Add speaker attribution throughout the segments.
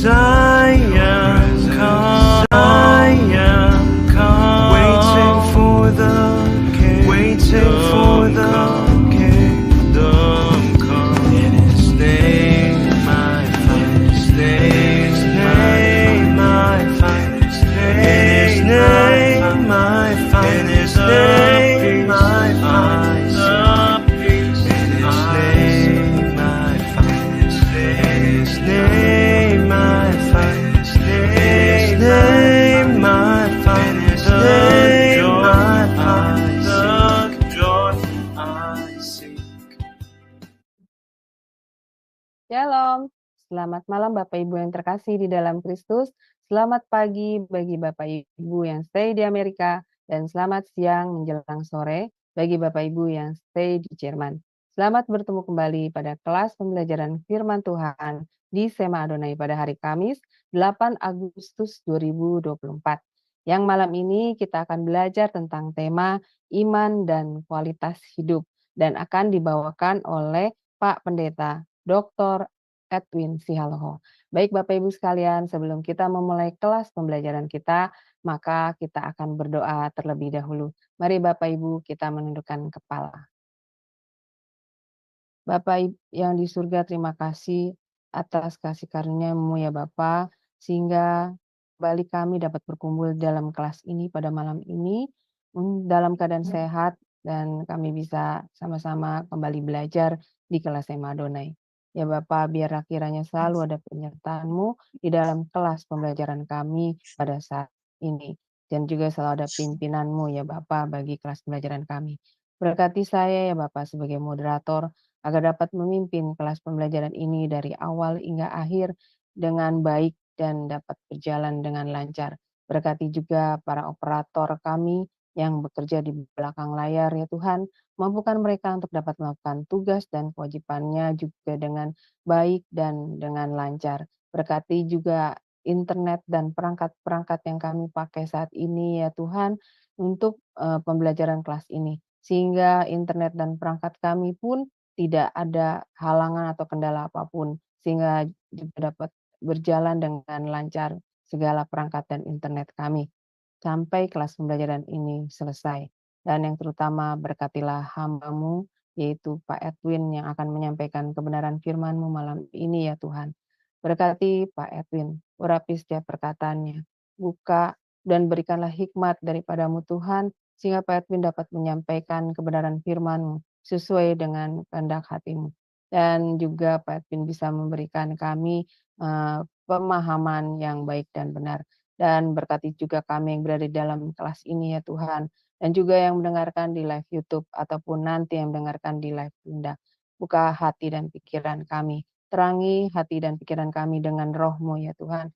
Speaker 1: I am come, I am come, waiting for the King, waiting for the kingdom come. In His name I find, His name I find, His name I find, His name I find the peace. In His name I find, His name I find, His name I find, His name I find the joy I seek.
Speaker 2: Shalom, selamat malam Bapak Ibu yang terkasih di dalam Kristus. Selamat pagi bagi Bapak Ibu yang stay di Amerika dan selamat siang menjelang sore bagi Bapak Ibu yang stay di Jerman. Selamat bertemu kembali pada kelas pembelajaran firman Tuhan di Sema Adonai pada hari Kamis 8 Agustus 2024. Yang malam ini kita akan belajar tentang tema iman dan kualitas hidup dan akan dibawakan oleh Pak Pendeta Dr. Edwin Sihaloho. Baik Bapak Ibu sekalian, sebelum kita memulai kelas pembelajaran kita, maka kita akan berdoa terlebih dahulu. Mari Bapak Ibu kita menundukkan kepala. Bapak yang di surga, terima kasih atas kasih karunia-Mu ya Bapa, sehingga kembali kami dapat berkumpul dalam kelas ini pada malam ini dalam keadaan sehat dan kami bisa sama-sama kembali belajar di kelas Sema Adonai. Ya Bapak, biarlah kiranya selalu ada penyertaan-Mu di dalam kelas pembelajaran kami pada saat ini. Dan juga selalu ada pimpinan-Mu ya Bapak bagi kelas pembelajaran kami. Berkati saya ya Bapak sebagai moderator, agar dapat memimpin kelas pembelajaran ini dari awal hingga akhir dengan baik dan dapat berjalan dengan lancar. Berkati juga para operator kami yang bekerja di belakang layar ya Tuhan, mampukan mereka untuk dapat melakukan tugas dan kewajibannya juga dengan baik dan dengan lancar. Berkati juga internet dan perangkat-perangkat yang kami pakai saat ini ya Tuhan untuk pembelajaran kelas ini. Sehingga internet dan perangkat kami pun tidak ada halangan atau kendala apapun, sehingga juga dapat berjalan dengan lancar segala perangkat dan internet kami sampai kelas pembelajaran ini selesai. Dan yang terutama berkatilah hamba-Mu, yaitu Pak Edwin yang akan menyampaikan kebenaran firman-Mu malam ini ya Tuhan. Berkati Pak Edwin, urapi setiap perkataannya, buka dan berikanlah hikmat daripada-Mu Tuhan, sehingga Pak Edwin dapat menyampaikan kebenaran firman-Mu sesuai dengan kehendak hati-Mu. Dan juga Pak Edwin bisa memberikan kami pemahaman yang baik dan benar. Dan berkati juga kami yang berada di dalam kelas ini ya Tuhan. Dan juga yang mendengarkan di live YouTube ataupun nanti yang mendengarkan di live Bunda. Buka hati dan pikiran kami. Terangi hati dan pikiran kami dengan roh-Mu ya Tuhan.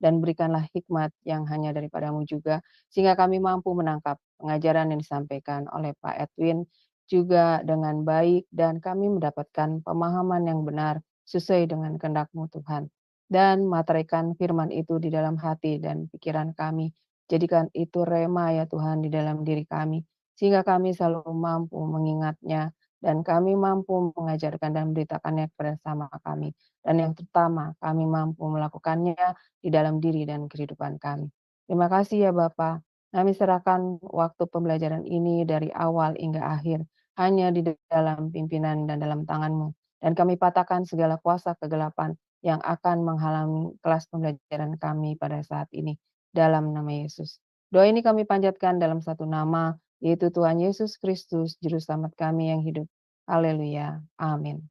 Speaker 2: Dan berikanlah hikmat yang hanya daripada-Mu juga. Sehingga kami mampu menangkap pengajaran yang disampaikan oleh Pak Edwin juga dengan baik. Dan kami mendapatkan pemahaman yang benar sesuai dengan kehendak-Mu Tuhan. Dan materaikan firman itu di dalam hati dan pikiran kami. Jadikan itu rema ya Tuhan di dalam diri kami. Sehingga kami selalu mampu mengingatnya dan kami mampu mengajarkan dan memberitakannya kepada sama kami. Dan yang terutama kami mampu melakukannya di dalam diri dan kehidupan kami. Terima kasih ya Bapa. Kami serahkan waktu pembelajaran ini dari awal hingga akhir hanya di dalam pimpinan dan dalam tangan-Mu. Dan kami patahkan segala kuasa kegelapan yang akan menghalangi kelas pembelajaran kami pada saat ini dalam nama Yesus. Doa ini kami panjatkan dalam satu nama, yaitu Tuhan Yesus Kristus, Juru Selamat kami yang hidup. Haleluya. Amin.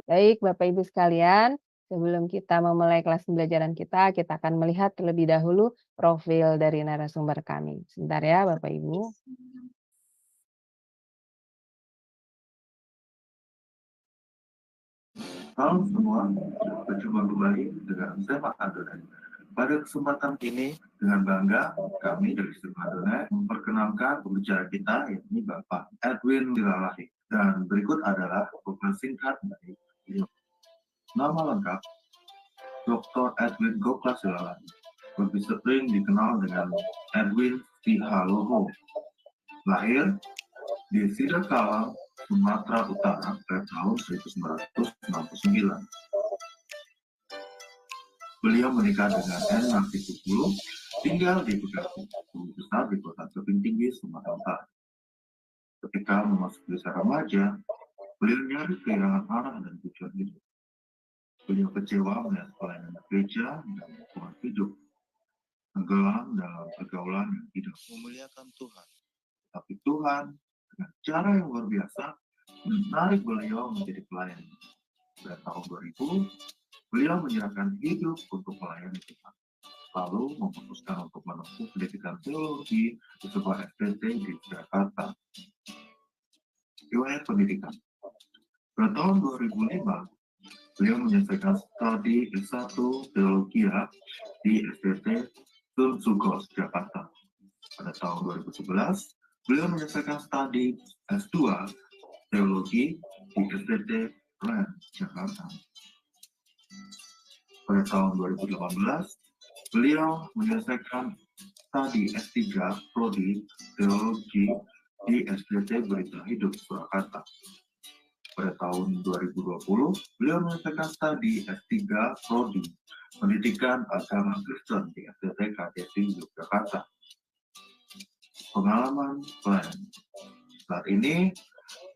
Speaker 2: Baik Bapak Ibu sekalian, sebelum kita memulai kelas pembelajaran kita akan melihat terlebih dahulu profil dari narasumber kami. Sebentar ya Bapak Ibu.
Speaker 3: Halo semua, berjumpa kembali dengan Sema Adonai. Pada kesempatan ini, dengan bangga, kami dari Sema Adonai memperkenalkan pembicara kita, yakni Bapak Edwin Silalahi. Dan berikut adalah profil singkat dari beliau. Nama lengkap, Dr. Edwin Goklas Silalahi. Lebih sering dikenal dengan Edwin Sihaloho. Lahir di Sidakalang, Sumatera Utara pada tahun 1969. Beliau menikah dengan N. Nartipulu, tinggal di Bekasi, Guru besar di Kota Tebing Tinggi, Sumatera Utara. Ketika memasuki usia remaja, beliau nyaris kehilangan arah dan tujuan hidup. Beliau kecewa melihat pelayanan gereja dan lingkungan hidup tenggelam dalam pergaulan yang tidak memuliakan Tuhan. Tapi Tuhan dengan cara yang luar biasa menarik beliau menjadi pelayan. Pada tahun 2000, beliau menyerahkan hidup untuk melayani Tuhan. Lalu memutuskan untuk menempuh pendidikan teologi di sebuah STT di Jakarta. Riwayat pendidikan. Pada tahun 2005, beliau menyelesaikan studi S1 Teologi di STT Sun Sugos, Jakarta. Pada tahun 2011, beliau menyelesaikan studi S2 Teologi di STT Ren, Jakarta. Pada tahun 2018, beliau menyelesaikan studi S3 Prodi Teologi di STT Berita Hidup, Surakarta. Pada tahun 2020, beliau menyelesaikan studi S3 Prodi Pendidikan Agama Kristen di STT KDT Yogyakarta. Pengalaman pelayan. Saat ini,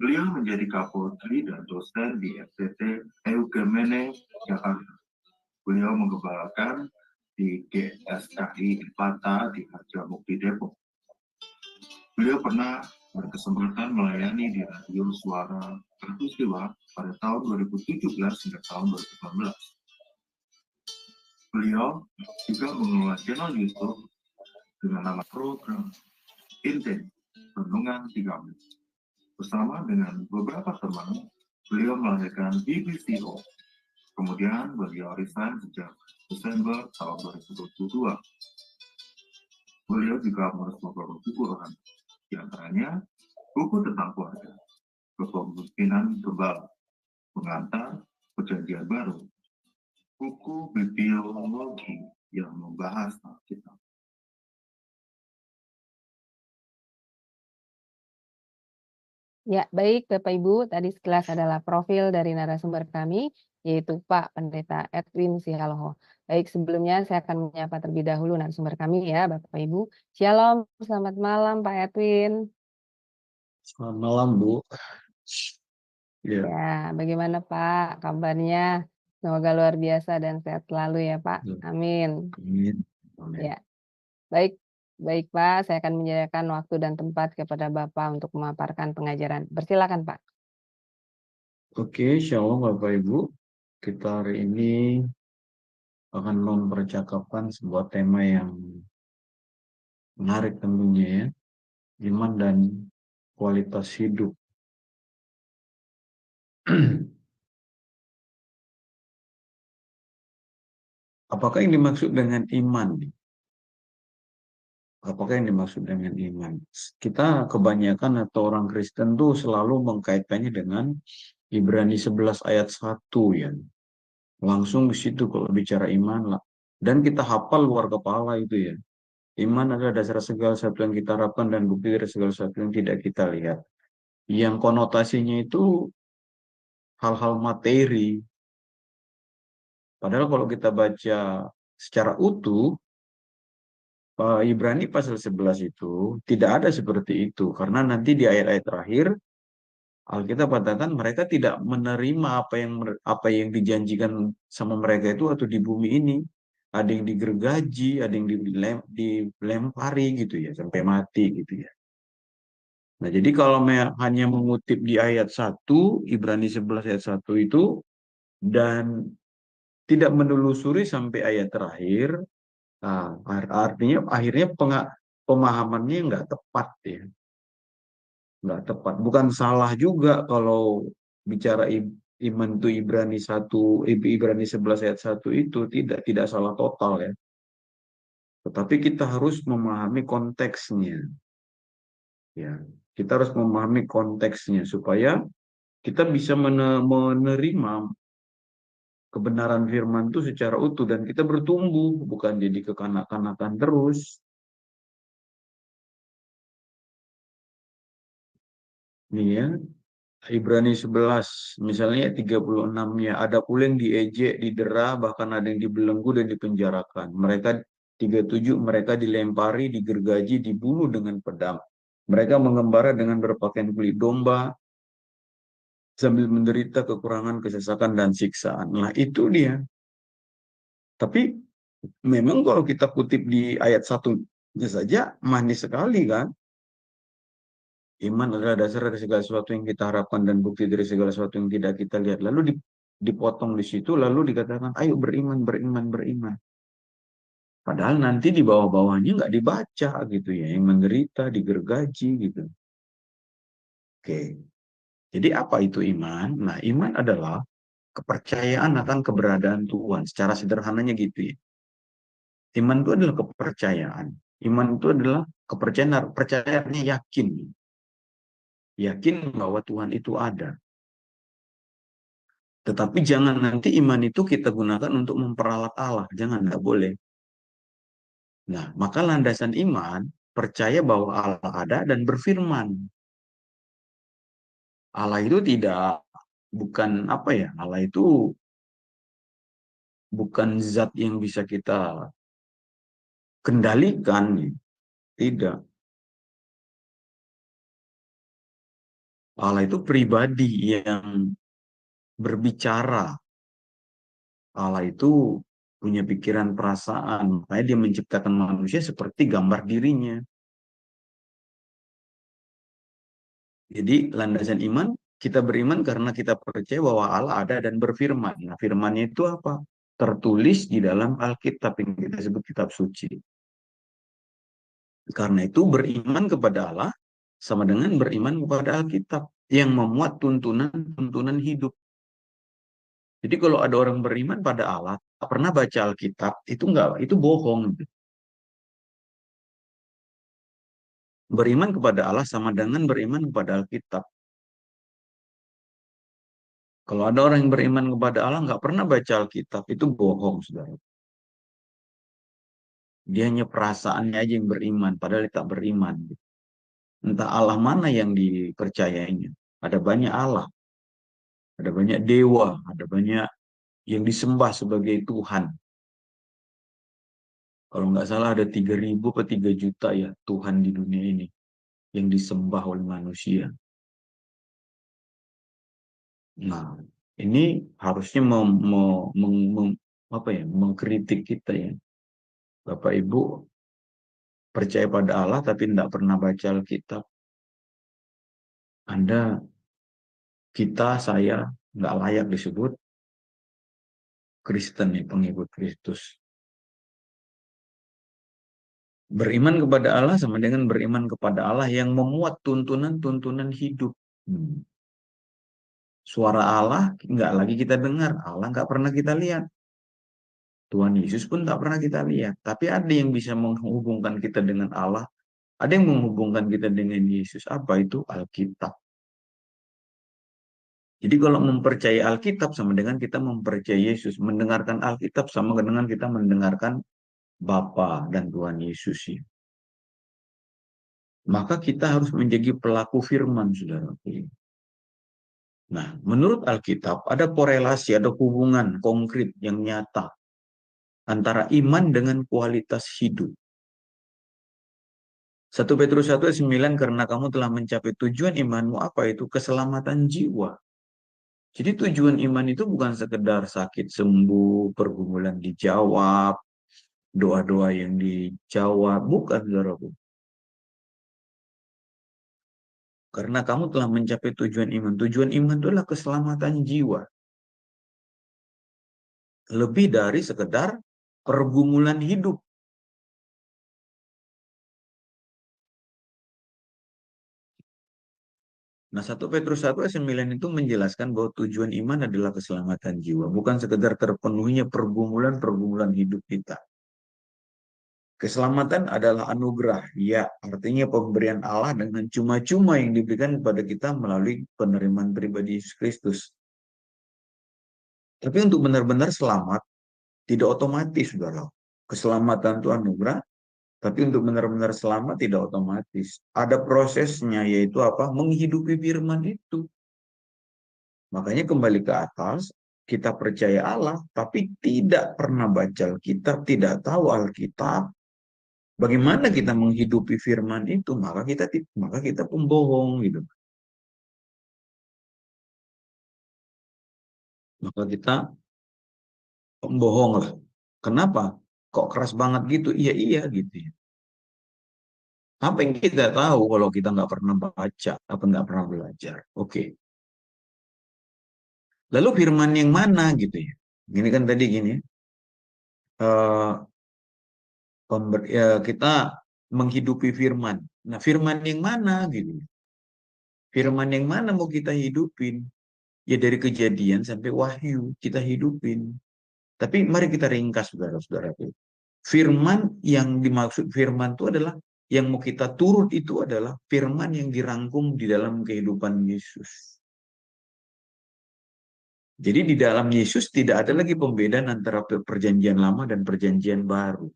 Speaker 3: beliau menjadi Kapolri dan dosen di STT Eugene, Jakarta. Beliau menggembalakan di GSKI Ipata di Harjamukti, Depok. Beliau pernah berkesempatan melayani di Radio Suara Katulistiwa pada tahun 2017 hingga tahun 2018. Beliau juga mengelola channel YouTube dengan nama program Inten Renungan 3 Menit. Bersama dengan beberapa teman, beliau melahirkan BBCO. Kemudian beliau resign sejak Desember tahun 2022. Beliau juga menulis beberapa buku rohani, di antaranya buku tentang keluarga, kepemimpinan gembala, pengantar, perjanjian baru, buku bibliologi yang membahas Alkitab.
Speaker 2: Ya, baik Bapak Ibu, tadi sekilas adalah profil dari narasumber kami, yaitu Pak Pendeta Edwin Sihaloho. Baik, sebelumnya saya akan menyapa terlebih dahulu narasumber kami ya, Bapak Ibu. Shalom, selamat malam Pak Edwin.
Speaker 4: Selamat malam, Bu. Ya,
Speaker 2: Ya, bagaimana Pak kabarnya? Semoga luar biasa dan sehat selalu ya Pak.
Speaker 4: Ya.
Speaker 2: Amin.
Speaker 4: amin. Amin.
Speaker 2: Ya, baik. Baik Pak, saya akan menyediakan waktu dan tempat kepada Bapak untuk memaparkan pengajaran. Persilakan Pak.
Speaker 4: Oke, shalom Bapak Ibu. Kita hari ini akan mempercakapkan sebuah tema yang menarik tentunya ya. Iman dan kualitas hidup. Apakah yang dimaksud dengan iman? Apakah yang dimaksud dengan iman? Kita kebanyakan atau orang Kristen tuh selalu mengkaitkannya dengan Ibrani 11 ayat 1 ya. Langsung di situ kalau bicara iman lah. Dan kita hafal luar kepala itu ya. Iman adalah dasar segala sesuatu yang kita harapkan dan bukti dari segala sesuatu yang tidak kita lihat. Yang konotasinya itu hal-hal materi. Padahal kalau kita baca secara utuh, Ibrani pasal 11 itu tidak ada seperti itu. Karena nanti di ayat-ayat terakhir, Alkitab katakan mereka tidak menerima apa yang dijanjikan sama mereka itu atau di bumi ini. Ada yang digergaji, ada yang dilempari gitu ya, sampai mati gitu ya. Nah, jadi kalau hanya mengutip di ayat 1, Ibrani 11 ayat 1 itu, dan tidak menelusuri sampai ayat terakhir, nah, artinya akhirnya pemahamannya nggak tepat ya. Nggak tepat. Bukan salah juga kalau bicara iman itu Ibrani 11 ayat 1 itu tidak salah total ya. Tetapi kita harus memahami konteksnya. Ya, kita harus memahami konteksnya supaya kita bisa menerima kebenaran firman itu secara utuh dan kita bertumbuh, bukan jadi kekanak-kanakan terus. Nih ya. Ibrani 11, misalnya 36-nya, ada pula yang diejek, didera, bahkan ada yang dibelenggu dan dipenjarakan. Mereka 37, mereka dilempari, digergaji, dibunuh dengan pedang. Mereka mengembara dengan berpakaian kulit domba, sambil menderita kekurangan, kesesakan, dan siksaan. Nah, itu dia. Tapi memang kalau kita kutip di ayat 1-nya saja, manis sekali kan? Iman adalah dasar dari segala sesuatu yang kita harapkan dan bukti dari segala sesuatu yang tidak kita lihat. Lalu dipotong di situ, lalu dikatakan, ayo beriman, beriman, beriman. Padahal nanti di bawah-bawahnya nggak dibaca gitu ya, yang menderita, digergaji gitu. Oke, jadi apa itu iman? Nah, iman adalah kepercayaan akan keberadaan Tuhan. Secara sederhananya gitu ya. Iman itu adalah kepercayaan. Iman itu adalah kepercayaan, percayaannya yakin. Yakin bahwa Tuhan itu ada. Tetapi jangan nanti iman itu kita gunakan untuk memperalat Allah. Jangan, nggak boleh. Nah, maka landasan iman percaya bahwa Allah ada dan berfirman. Allah itu bukan apa ya, Allah itu bukan zat yang bisa kita kendalikan. Tidak. Allah itu pribadi yang berbicara. Allah itu punya pikiran, perasaan. Makanya dia menciptakan manusia seperti gambar dirinya. Jadi landasan iman, kita beriman karena kita percaya bahwa Allah ada dan berfirman. Nah, firmannya itu apa? Tertulis di dalam Alkitab yang kita sebut kitab suci. Karena itu beriman kepada Allah sama dengan beriman kepada Alkitab yang memuat tuntunan hidup. Jadi kalau ada orang beriman pada Allah, tak pernah baca Alkitab, itu bohong. Beriman kepada Allah sama dengan beriman kepada Alkitab. Kalau ada orang yang beriman kepada Allah nggak pernah baca Alkitab, itu bohong, saudara. Dia hanya perasaannya aja yang beriman, padahal dia tak beriman. Entah Allah mana yang dipercayainya. Ada banyak Allah, ada banyak dewa, ada banyak yang disembah sebagai Tuhan. Kalau nggak salah ada 3.000 atau 3 juta ya Tuhan di dunia ini yang disembah oleh manusia. Nah, ini harusnya mengkritik kita ya. Bapak Ibu percaya pada Allah tapi tidak pernah baca Alkitab. Saya nggak layak disebut Kristen nih, pengikut Kristus. Beriman kepada Allah sama dengan beriman kepada Allah yang memuat tuntunan hidup. Suara Allah nggak lagi kita dengar, Allah nggak pernah kita lihat. Tuhan Yesus pun tak pernah kita lihat. Tapi ada yang bisa menghubungkan kita dengan Allah. Ada yang menghubungkan kita dengan Yesus. Apa itu? Alkitab. Jadi kalau mempercayai Alkitab sama dengan kita mempercayai Yesus. Mendengarkan Alkitab sama dengan kita mendengarkan Bapa dan Tuhan Yesus. Maka kita harus menjadi pelaku firman, saudara. Nah, menurut Alkitab ada korelasi, ada hubungan konkret yang nyata antara iman dengan kualitas hidup. 1 Petrus 1:9, karena kamu telah mencapai tujuan imanmu, apa itu? Keselamatan jiwa. Jadi tujuan iman itu bukan sekedar sakit sembuh, pergumulan dijawab, doa-doa yang dijawab, bukan, saudaraku. Karena kamu telah mencapai tujuan iman. Tujuan iman itu adalah keselamatan jiwa. Lebih dari sekedar pergumulan hidup. Nah, 1 Petrus 1:9 itu menjelaskan bahwa tujuan iman adalah keselamatan jiwa. Bukan sekedar terpenuhinya pergumulan hidup kita. Keselamatan adalah anugerah, ya, artinya pemberian Allah dengan cuma-cuma yang diberikan kepada kita melalui penerimaan pribadi Yesus Kristus. Tapi untuk benar-benar selamat, tidak otomatis, saudara. Keselamatan itu anugerah, tapi untuk benar-benar selamat tidak otomatis. Ada prosesnya, yaitu apa? Menghidupi firman itu. Makanya kembali ke atas, kita percaya Allah, tapi tidak pernah baca Alkitab, tidak tahu Alkitab. Bagaimana kita menghidupi firman itu? Maka kita pembohong gitu. Maka kita pembohong lah. Kenapa? Kok keras banget gitu? Iya iya gitu ya. Apa yang kita tahu kalau kita nggak pernah baca, apa nggak pernah belajar? Oke. Lalu firman yang mana gitu ya? Gini kan tadi gini. eh, kita menghidupi firman. Nah, firman yang mana gitu? Firman yang mana mau kita hidupin? Ya dari Kejadian sampai Wahyu kita hidupin. Tapi mari kita ringkas saudara-saudara. Firman yang dimaksud firman itu adalah yang mau kita turut itu adalah firman yang dirangkum di dalam kehidupan Yesus. Jadi di dalam Yesus tidak ada lagi pembedaan antara perjanjian lama dan perjanjian baru.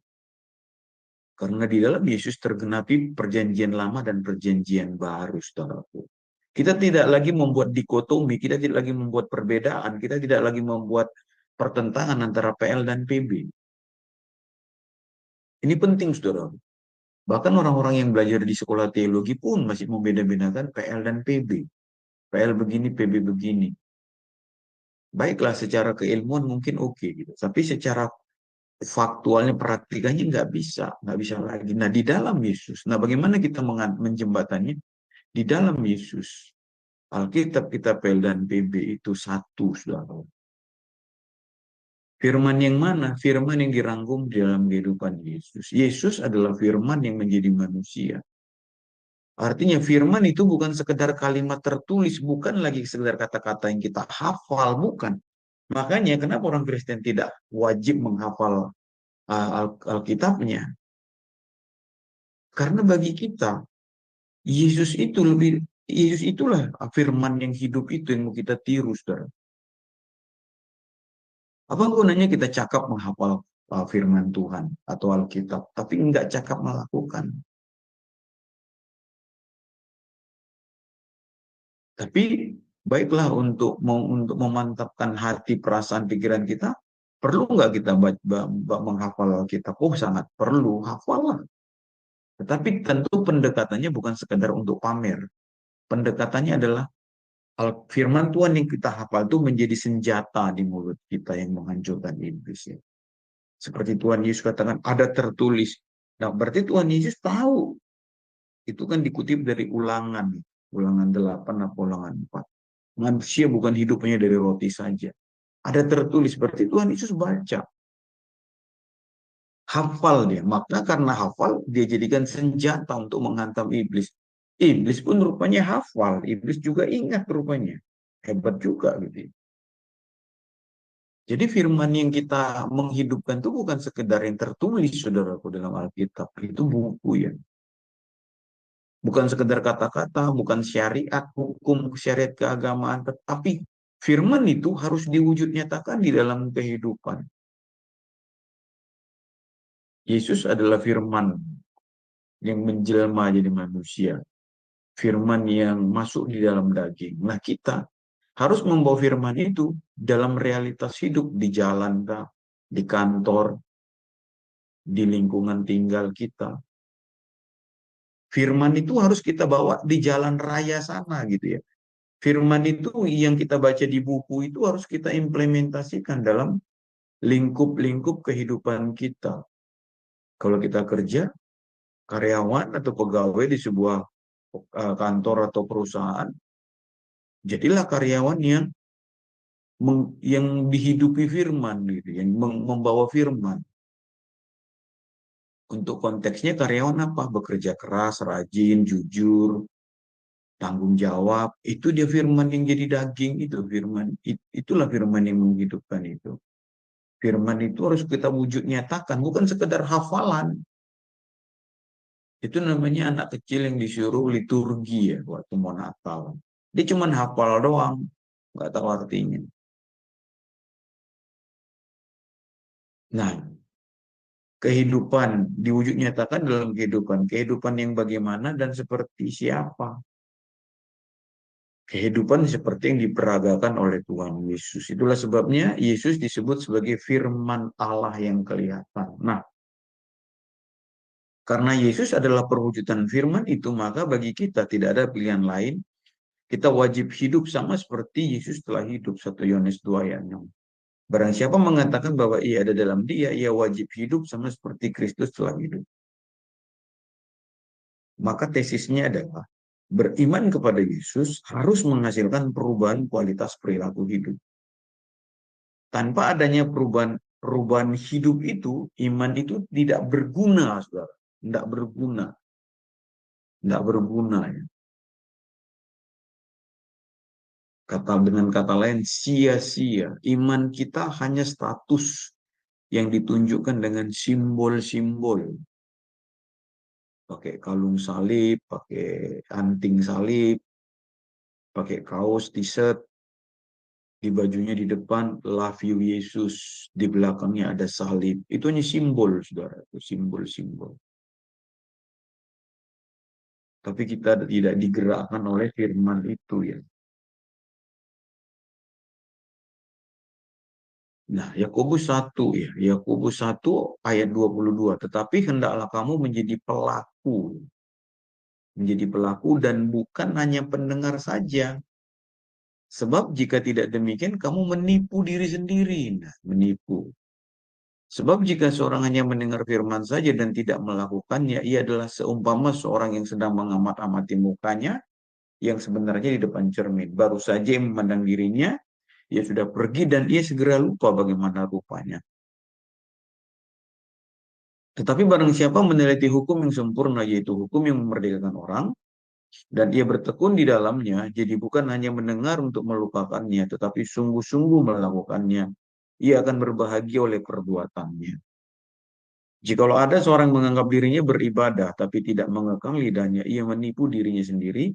Speaker 4: Karena di dalam Yesus tergenapi perjanjian lama dan perjanjian baru, saudaraku. Kita tidak lagi membuat dikotomi, kita tidak lagi membuat perbedaan, kita tidak lagi membuat pertentangan antara PL dan PB. Ini penting, saudara. Bahkan orang-orang yang belajar di sekolah teologi pun masih membeda-bedakan PL dan PB. PL begini, PB begini. Baiklah, secara keilmuan mungkin oke, gitu. Tapi secara faktualnya, praktikanya nggak bisa lagi. Nah, di dalam Yesus, nah bagaimana kita menjembatannya? Di dalam Yesus, Alkitab, kita PL dan PB itu satu, saudara. Firman yang mana? Firman yang dirangkum di dalam kehidupan Yesus. Yesus adalah firman yang menjadi manusia. Artinya firman itu bukan sekedar kalimat tertulis, bukan lagi sekedar kata-kata yang kita hafal, bukan. Makanya kenapa orang Kristen tidak wajib menghafal Alkitabnya? Karena bagi kita, Yesus itulah firman yang hidup itu yang mau kita tiru, saudara. Apa gunanya kita cakap menghafal firman Tuhan atau Alkitab, tapi nggak cakap melakukan? Tapi baiklah untuk memantapkan hati, perasaan, pikiran kita, perlu nggak kita menghafal Alkitab? Oh, sangat perlu, hafallah. Tetapi tentu pendekatannya bukan sekedar untuk pamer. Pendekatannya adalah firman Tuhan yang kita hafal itu menjadi senjata di mulut kita yang menghancurkan iblis. Ya. Seperti Tuhan Yesus katakan, ada tertulis. Nah, berarti Tuhan Yesus tahu. Itu kan dikutip dari Ulangan 8 atau Ulangan 4. Manusia bukan hidupnya dari roti saja. Ada tertulis, berarti Tuhan Yesus baca. Hafal dia. Maka karena hafal, dia jadikan senjata untuk menghantam iblis. Iblis pun rupanya hafal. Iblis juga ingat rupanya. Hebat juga gitu. Jadi firman yang kita menghidupkan itu bukan sekedar yang tertulis, saudaraku, dalam Alkitab. Itu buku ya. Bukan sekedar kata-kata, bukan syariat, hukum, syariat keagamaan, tetapi firman itu harus diwujud nyatakan di dalam kehidupan. Yesus adalah firman yang menjelma jadi manusia. Firman yang masuk di dalam daging. Nah, kita harus membawa firman itu dalam realitas hidup, di jalan, di kantor, di lingkungan tinggal kita. Firman itu harus kita bawa di jalan raya sana gitu ya. Firman itu yang kita baca di buku itu harus kita implementasikan dalam lingkup-lingkup kehidupan kita. Kalau kita kerja, karyawan atau pegawai di sebuah kantor atau perusahaan, jadilah karyawan yang dihidupi firman gitu, yang membawa firman. Untuk konteksnya karyawan apa? Bekerja keras, rajin, jujur, tanggung jawab. Itu dia firman yang jadi daging itu, firman. Itulah firman yang menghidupkan itu. Firman itu harus kita wujud nyatakan, bukan sekedar hafalan. Itu namanya anak kecil yang disuruh liturgi ya waktu mau Natal. Dia cuma hafal doang, nggak tahu artinya. Nah, kehidupan diwujud nyatakan dalam kehidupan. Kehidupan yang bagaimana dan seperti siapa. Kehidupan seperti yang diperagakan oleh Tuhan Yesus. Itulah sebabnya Yesus disebut sebagai firman Allah yang kelihatan. Nah, karena Yesus adalah perwujudan firman itu, maka bagi kita tidak ada pilihan lain. Kita wajib hidup sama seperti Yesus telah hidup. 1 Yohanes 2 ayat 6. Barang siapa mengatakan bahwa ia ada dalam dia, ia wajib hidup sama seperti Kristus telah hidup. Maka tesisnya adalah beriman kepada Yesus harus menghasilkan perubahan kualitas perilaku hidup. Tanpa adanya perubahan hidup itu, iman itu tidak berguna, saudara. Tidak berguna. Tidak berguna. Ya. Dengan kata lain, sia-sia. Iman kita hanya status yang ditunjukkan dengan simbol-simbol. Pakai kalung salib, pakai anting salib, pakai kaos, t-shirt, di bajunya di depan love you Yesus, di belakangnya ada salib. Itu hanya simbol, saudara. Itu simbol-simbol. Tapi kita tidak digerakkan oleh firman itu ya. Nah, Yakobus 1 ya. Yakobus 1 ayat 22. Tetapi hendaklah kamu menjadi pelaku. Menjadi pelaku dan bukan hanya pendengar saja. Sebab jika tidak demikian, kamu menipu diri sendiri. Nah, menipu. Sebab jika seorang hanya mendengar firman saja dan tidak melakukannya, ia adalah seumpama seorang yang sedang mengamat-amati mukanya, yang sebenarnya di depan cermin. Baru saja memandang dirinya, ia sudah pergi dan ia segera lupa bagaimana rupanya. Tetapi barang siapa meneliti hukum yang sempurna, yaitu hukum yang memerdekakan orang, dan ia bertekun di dalamnya, jadi bukan hanya mendengar untuk melupakannya, tetapi sungguh-sungguh melakukannya, ia akan berbahagia oleh perbuatannya. Jikalau ada seorang menganggap dirinya beribadah, tapi tidak mengekang lidahnya, ia menipu dirinya sendiri,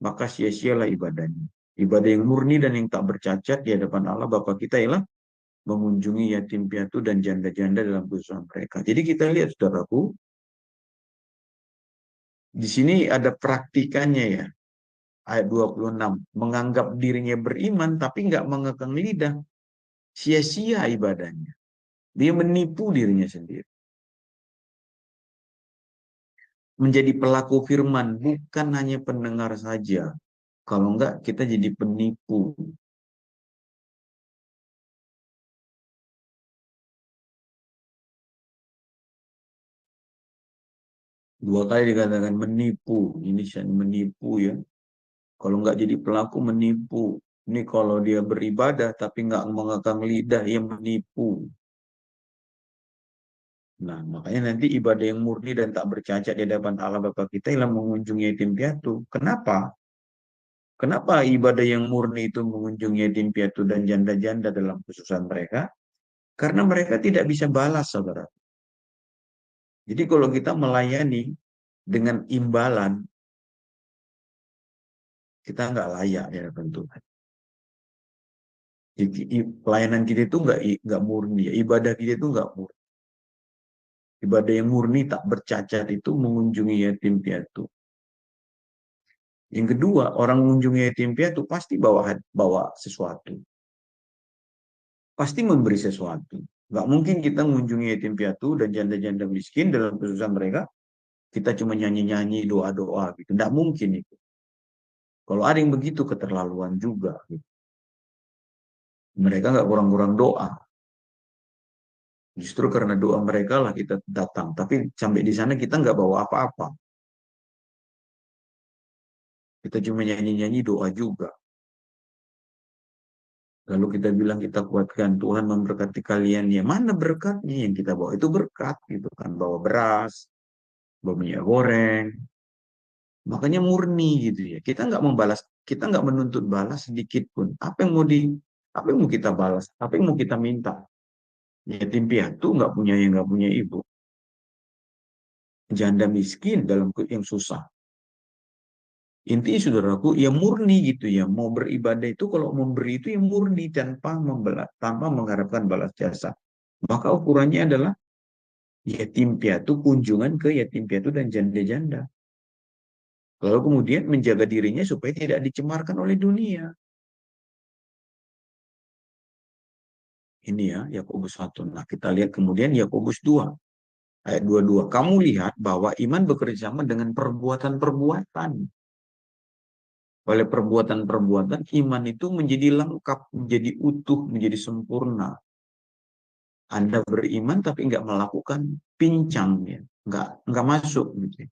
Speaker 4: maka sia-sialah ibadahnya. Ibadah yang murni dan yang tak bercacat di hadapan Allah Bapa kita ialah mengunjungi yatim piatu dan janda-janda dalam kesusahan mereka. Jadi kita lihat, saudaraku, di sini ada praktikannya ya. Ayat 26, menganggap dirinya beriman tapi nggak mengekang lidah, sia-sia ibadahnya. Dia menipu dirinya sendiri. Menjadi pelaku firman, bukan hanya pendengar saja. Kalau enggak, kita jadi penipu. Dua kali dikatakan menipu. Ini menipu ya. Kalau enggak jadi pelaku, menipu. Ini kalau dia beribadah tapi enggak mengekang lidah, ia menipu. Nah, makanya nanti ibadah yang murni dan tak bercacat di hadapan Allah Bapa kita ialah mengunjungi yatim piatu. Kenapa? Kenapa ibadah yang murni itu mengunjungi yatim piatu dan janda-janda dalam kesusahan mereka? Karena mereka tidak bisa balas, saudara. Jadi kalau kita melayani dengan imbalan, kita nggak layak ya Tuhan. Jadi, pelayanan kita itu nggak murni, ya. Ibadah kita itu nggak murni. Ibadah yang murni tak bercacat itu mengunjungi yatim piatu. Yang kedua, orang mengunjungi yatim piatu pasti bawa sesuatu. Pasti memberi sesuatu. Nggak mungkin kita mengunjungi yatim piatu dan janda-janda miskin dalam kesusahan mereka, kita cuma nyanyi-nyanyi, doa-doa gitu. Nggak mungkin itu. Kalau ada yang begitu, keterlaluan juga. Gitu. Mereka nggak kurang-kurang doa. Justru karena doa mereka lah kita datang. Tapi sampai di sana kita nggak bawa apa-apa. Kita cuma nyanyi-nyanyi doa juga. Lalu kita bilang kita kuatkan, Tuhan memberkati kalian. Ya mana berkatnya yang kita bawa? Itu berkat gitu kan. Bawa beras, bawa minyak goreng. Makanya murni gitu ya. Kita nggak membalas, kita nggak menuntut balas sedikit pun. Apa yang mau kita balas? Apa yang mau kita minta? Yatim piatu nggak punya yang nggak punya ibu. Janda miskin dalam yang susah. Intinya saudaraku, ya murni gitu ya. Mau beribadah itu kalau memberi itu ya murni tanpa mengharapkan balas jasa. Maka ukurannya adalah yatim piatu, kunjungan ke yatim piatu dan janda-janda. Lalu kemudian menjaga dirinya supaya tidak dicemarkan oleh dunia. Ini ya, Yakobus 1. Nah, kita lihat kemudian Yakobus 2, ayat 22. Kamu lihat bahwa iman bekerja sama dengan perbuatan-perbuatan. Oleh perbuatan-perbuatan, iman itu menjadi lengkap, menjadi utuh, menjadi sempurna. Anda beriman tapi nggak melakukan, pincang ya, nggak masuk gitu,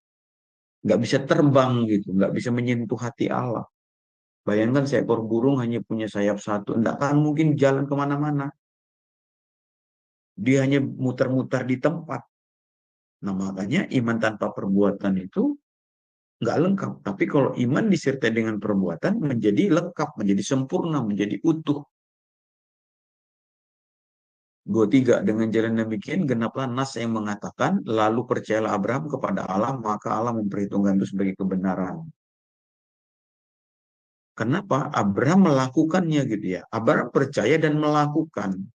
Speaker 4: nggak bisa terbang gitu, nggak bisa menyentuh hati Allah. Bayangkan seekor burung hanya punya sayap satu, nggak akan mungkin jalan kemana-mana. Dia hanya muter-muter di tempat. Nah makanya iman tanpa perbuatan itu nggak lengkap. Tapi kalau iman disertai dengan perbuatan menjadi lengkap, menjadi sempurna, menjadi utuh. 23. Dengan jalan demikian genaplah nas yang mengatakan, lalu percayalah Abraham kepada Allah, maka Allah memperhitungkan itu sebagai kebenaran. Kenapa? Abraham melakukannya gitu ya. Abraham percaya dan melakukan.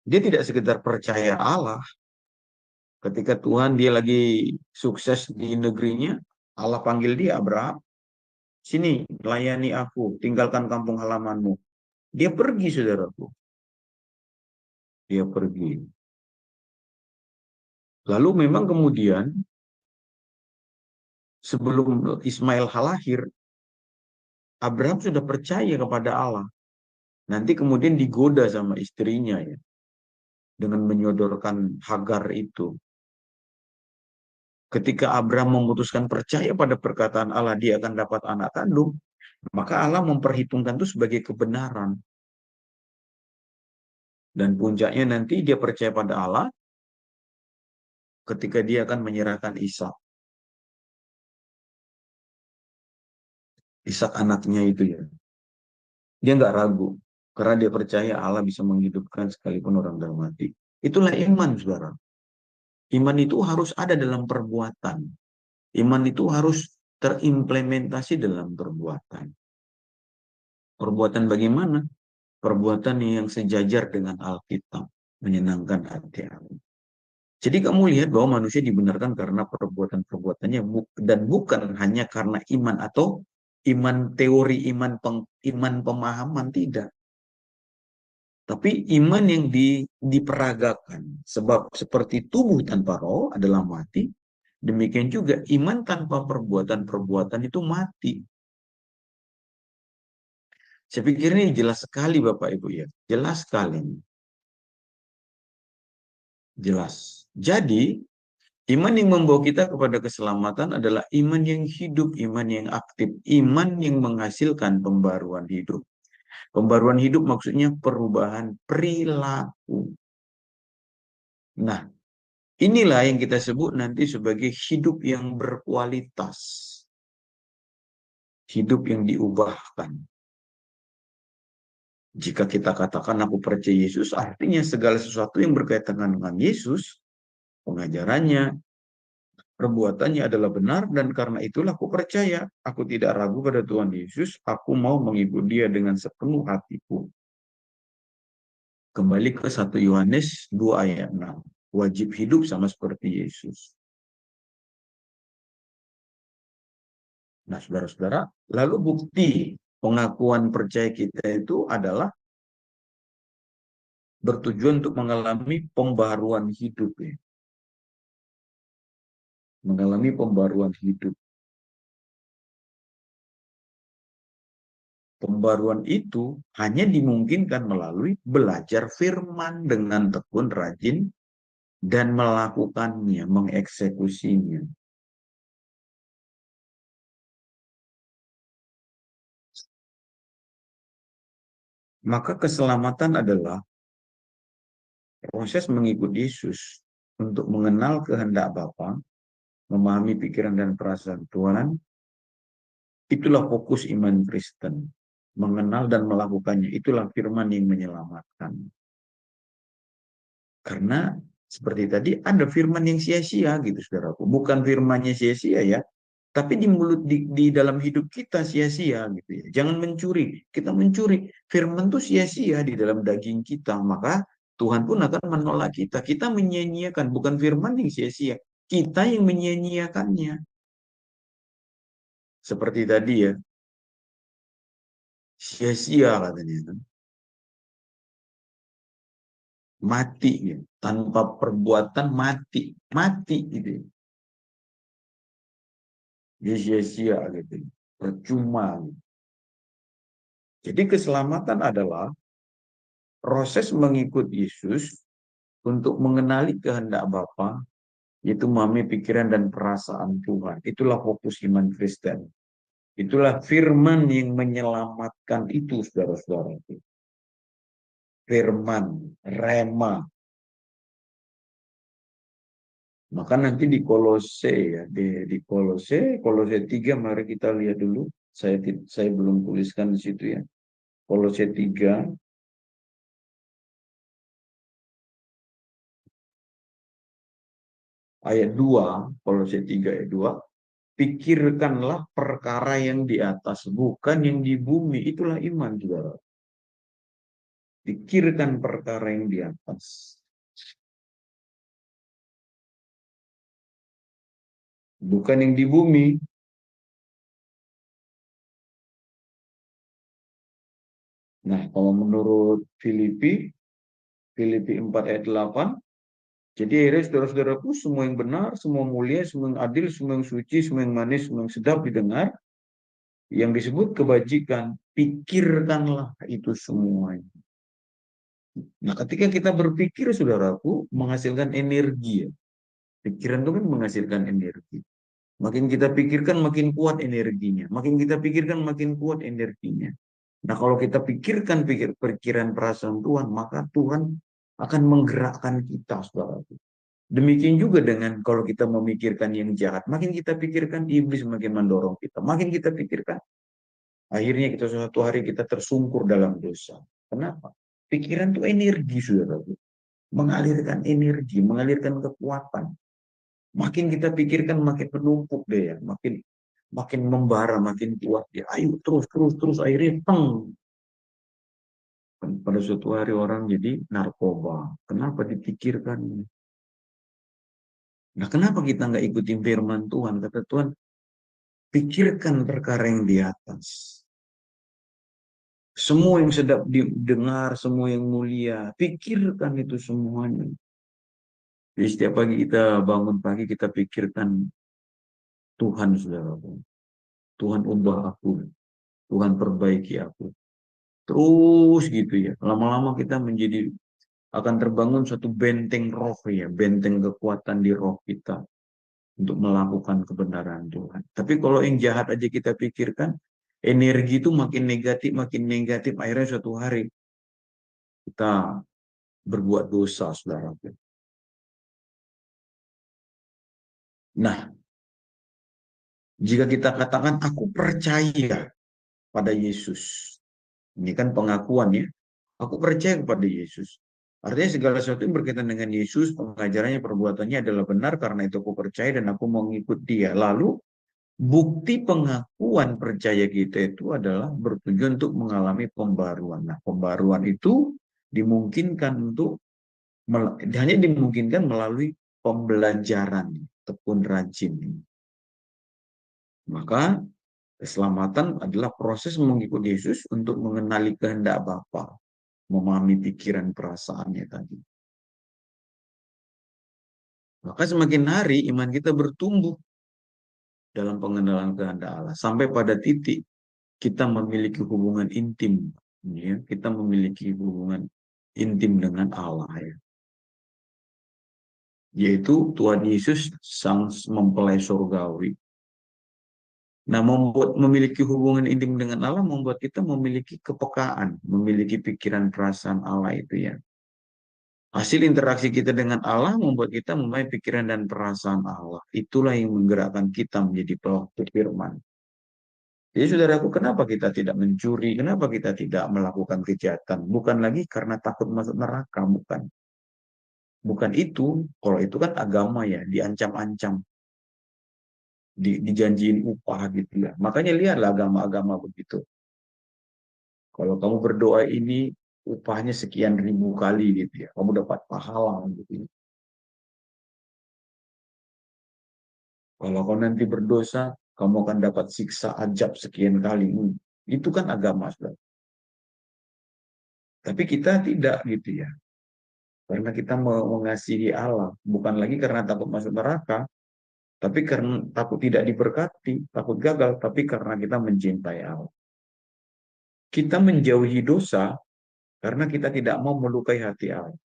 Speaker 4: Dia tidak sekedar percaya Allah. Ketika Tuhan dia lagi sukses di negerinya, Allah panggil dia, Abraham, sini layani aku, tinggalkan kampung halamanmu. Dia pergi, saudaraku. Dia pergi. Lalu memang kemudian sebelum Ismail lahir, Abraham sudah percaya kepada Allah. Nanti kemudian digoda sama istrinya ya, dengan menyodorkan Hagar itu. Ketika Abraham memutuskan percaya pada perkataan Allah, dia akan dapat anak kandung, maka Allah memperhitungkan itu sebagai kebenaran. Dan puncaknya nanti dia percaya pada Allah ketika dia akan menyerahkan Ishak. Ishak anaknya itu ya. Dia nggak ragu. Karena dia percaya Allah bisa menghidupkan sekalipun orang dalam mati. Itulah iman, saudara. Iman itu harus ada dalam perbuatan. Iman itu harus terimplementasi dalam perbuatan. Perbuatan bagaimana? Perbuatan yang sejajar dengan Alkitab. Menyenangkan hati Allah. Jadi kamu lihat bahwa manusia dibenarkan karena perbuatan-perbuatannya dan bukan hanya karena iman atau iman teori, iman pemahaman, tidak. Tapi iman yang diperagakan. Sebab seperti tubuh tanpa roh adalah mati, demikian juga iman tanpa perbuatan-perbuatan itu mati. Saya pikir ini jelas sekali Bapak Ibu ya. Jelas sekali. Jelas. Jadi, iman yang membawa kita kepada keselamatan adalah iman yang hidup, iman yang aktif, iman yang menghasilkan pembaruan hidup. Pembaruan hidup maksudnya perubahan perilaku. Nah, inilah yang kita sebut nanti sebagai hidup yang berkualitas. Hidup yang diubahkan. Jika kita katakan aku percaya Yesus, artinya segala sesuatu yang berkaitan dengan Yesus, pengajarannya, perbuatannya adalah benar, dan karena itulah aku percaya. Aku tidak ragu pada Tuhan Yesus, aku mau mengikut dia dengan sepenuh hatiku. Kembali ke 1 Yohanes 2 ayat 6. Wajib hidup sama seperti Yesus. Nah, saudara-saudara, lalu bukti pengakuan percaya kita itu adalah bertujuan untuk mengalami pembaruan hidup. Ya. Mengalami pembaruan hidup. Pembaruan itu hanya dimungkinkan melalui belajar firman dengan tekun, rajin, dan melakukannya, mengeksekusinya. Maka keselamatan adalah proses mengikut Yesus untuk mengenal kehendak Bapa, memahami pikiran dan perasaan Tuhan. Itulah fokus iman Kristen. Mengenal dan melakukannya. Itulah firman yang menyelamatkan. Karena seperti tadi ada firman yang sia-sia gitu saudaraku. Bukan firmannya sia-sia ya. Tapi di mulut di dalam hidup kita sia-sia gitu ya. Jangan mencuri. Kita mencuri. Firman itu sia-sia di dalam daging kita. Maka Tuhan pun akan menolak kita. Kita menyia-nyiakan. Bukan firman yang sia-sia. Kita yang menyia-nyiakannya. Seperti tadi ya, sia-sia katanya kan. Mati ya. Tanpa perbuatan mati. Mati gitu ya. Dia sia-sia gitu. Percuma. Jadi keselamatan adalah proses mengikut Yesus untuk mengenali kehendak Bapa, yaitu memahami pikiran dan perasaan Tuhan. Itulah fokus iman Kristen. Itulah firman yang menyelamatkan itu, saudara-saudara. Firman, rema. Maka nanti di Kolose ya, di Kolose 3, mari kita lihat dulu. Saya belum tuliskan di situ ya. Kolose 3 ayat 2, Kolose 3 ayat 2, pikirkanlah perkara yang di atas, bukan yang di bumi. Itulah iman, saudara. Pikirkan perkara yang di atas. Bukan yang di bumi. Nah, kalau menurut Filipi 4 ayat 8, jadi akhirnya saudara-saudaraku, semua yang benar, semua mulia, semua yang adil, semua yang suci, semua yang manis, semua yang sedap didengar, yang disebut kebajikan, pikirkanlah itu semuanya. Nah, ketika kita berpikir, saudaraku, menghasilkan energi ya. Pikiran itu kan menghasilkan energi. Makin kita pikirkan, makin kuat energinya. Makin kita pikirkan, makin kuat energinya. Nah, kalau kita pikirkan pikiran perasaan Tuhan, maka Tuhan akan menggerakkan kita, saudaraku. Demikian juga dengan kalau kita memikirkan yang jahat, makin kita pikirkan, iblis makin mendorong kita. Makin kita pikirkan, akhirnya kita suatu hari kita tersungkur dalam dosa. Kenapa? Pikiran itu energi, saudaraku. Mengalirkan energi, mengalirkan kekuatan. Makin kita pikirkan, makin menumpuk deh ya. Makin membara, makin kuat ya. Ayo terus, akhirnya teng. Pada suatu hari orang jadi narkoba. Kenapa dipikirkan? Nah, kenapa kita nggak ikutin firman Tuhan? Kata Tuhan, pikirkan perkara yang di atas. Semua yang sedap didengar, semua yang mulia, pikirkan itu semuanya. Jadi setiap pagi kita bangun pagi, kita pikirkan Tuhan, saudara. Tuhan ubah aku. Tuhan perbaiki aku. Terus gitu ya. Lama-lama kita akan terbangun suatu benteng roh ya. Benteng kekuatan di roh kita. Untuk melakukan kebenaran Tuhan. Tapi kalau yang jahat aja kita pikirkan, energi itu makin negatif, akhirnya suatu hari kita berbuat dosa, saudara. Nah, jika kita katakan, aku percaya pada Yesus. Ini kan pengakuan ya. Aku percaya kepada Yesus. Artinya segala sesuatu yang berkaitan dengan Yesus, pengajarannya, perbuatannya adalah benar, karena itu aku percaya dan aku mau ngikut dia. Lalu, bukti pengakuan percaya kita itu adalah bertujuan untuk mengalami pembaruan. Nah, pembaruan itu hanya dimungkinkan melalui pembelajaran, tekun rajin. Maka keselamatan adalah proses mengikuti Yesus untuk mengenali kehendak Bapa, memahami pikiran perasaannya tadi. Maka semakin hari iman kita bertumbuh dalam pengenalan kehendak Allah, sampai pada titik kita memiliki hubungan intim, ya. Kita memiliki hubungan intim dengan Allah, ya. Yaitu Tuhan Yesus sang mempelai surgawi. Nah, memiliki hubungan intim dengan Allah membuat kita memiliki kepekaan, memiliki pikiran perasaan Allah itu ya. Hasil interaksi kita dengan Allah membuat kita mempunyai pikiran dan perasaan Allah. Itulah yang menggerakkan kita menjadi pelaku firman. Jadi saudaraku, kenapa kita tidak mencuri? Kenapa kita tidak melakukan kejahatan? Bukan lagi karena takut masuk neraka, bukan. Bukan itu. Kalau itu kan agama ya, diancam-ancam. Dijanjiin upah gitu ya. Makanya lihatlah agama-agama begitu. Kalau kamu berdoa ini, upahnya sekian ribu kali gitu ya. Kamu dapat pahala gitu ya. Kalau kau nanti berdosa, kamu akan dapat siksa azab sekian kali. Itu kan agama, saudara. Tapi kita tidak gitu ya. Karena kita mengasihi Allah, bukan lagi karena takut masuk neraka, tapi karena takut tidak diberkati, takut gagal, tapi karena kita mencintai Allah. Kita menjauhi dosa karena kita tidak mau melukai hati Allah.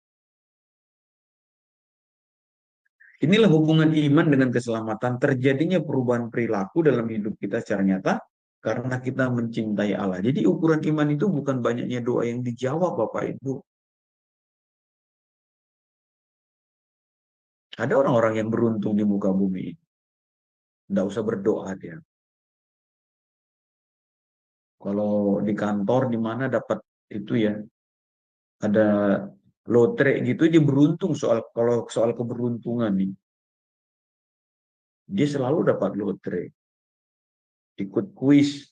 Speaker 4: Inilah hubungan iman dengan keselamatan, terjadinya perubahan perilaku dalam hidup kita secara nyata karena kita mencintai Allah. Jadi ukuran iman itu bukan banyaknya doa yang dijawab, Bapak Ibu. Ada orang-orang yang beruntung di muka bumi ini. Tidak usah berdoa dia. Kalau di kantor di mana dapat itu ya, ada lotre gitu, dia beruntung kalau soal keberuntungan nih. Dia selalu dapat lotre. Ikut kuis,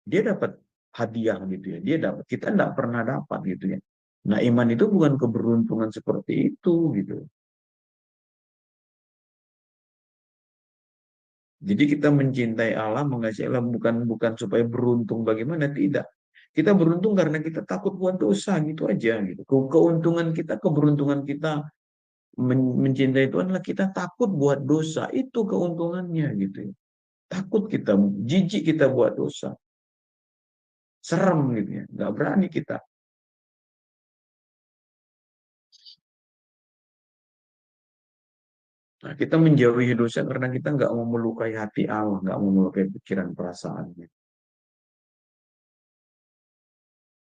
Speaker 4: dia dapat hadiah gitu ya. Dia dapat, kita tidak pernah dapat gitu ya. Nah, iman itu bukan keberuntungan seperti itu gitu. Jadi kita mencintai Allah, mengasihi Allah bukan supaya beruntung bagaimana, tidak. Kita beruntung karena kita takut buat dosa gitu aja gitu. Keuntungan kita, keberuntungan kita mencintai Tuhan adalah kita takut buat dosa, itu keuntungannya gitu ya. Takut kita, jijik kita buat dosa. Serem gitu ya, nggak berani kita. Nah, kita menjauhi dosa karena kita nggak mau melukai hati Allah, nggak mau melukai pikiran perasaannya.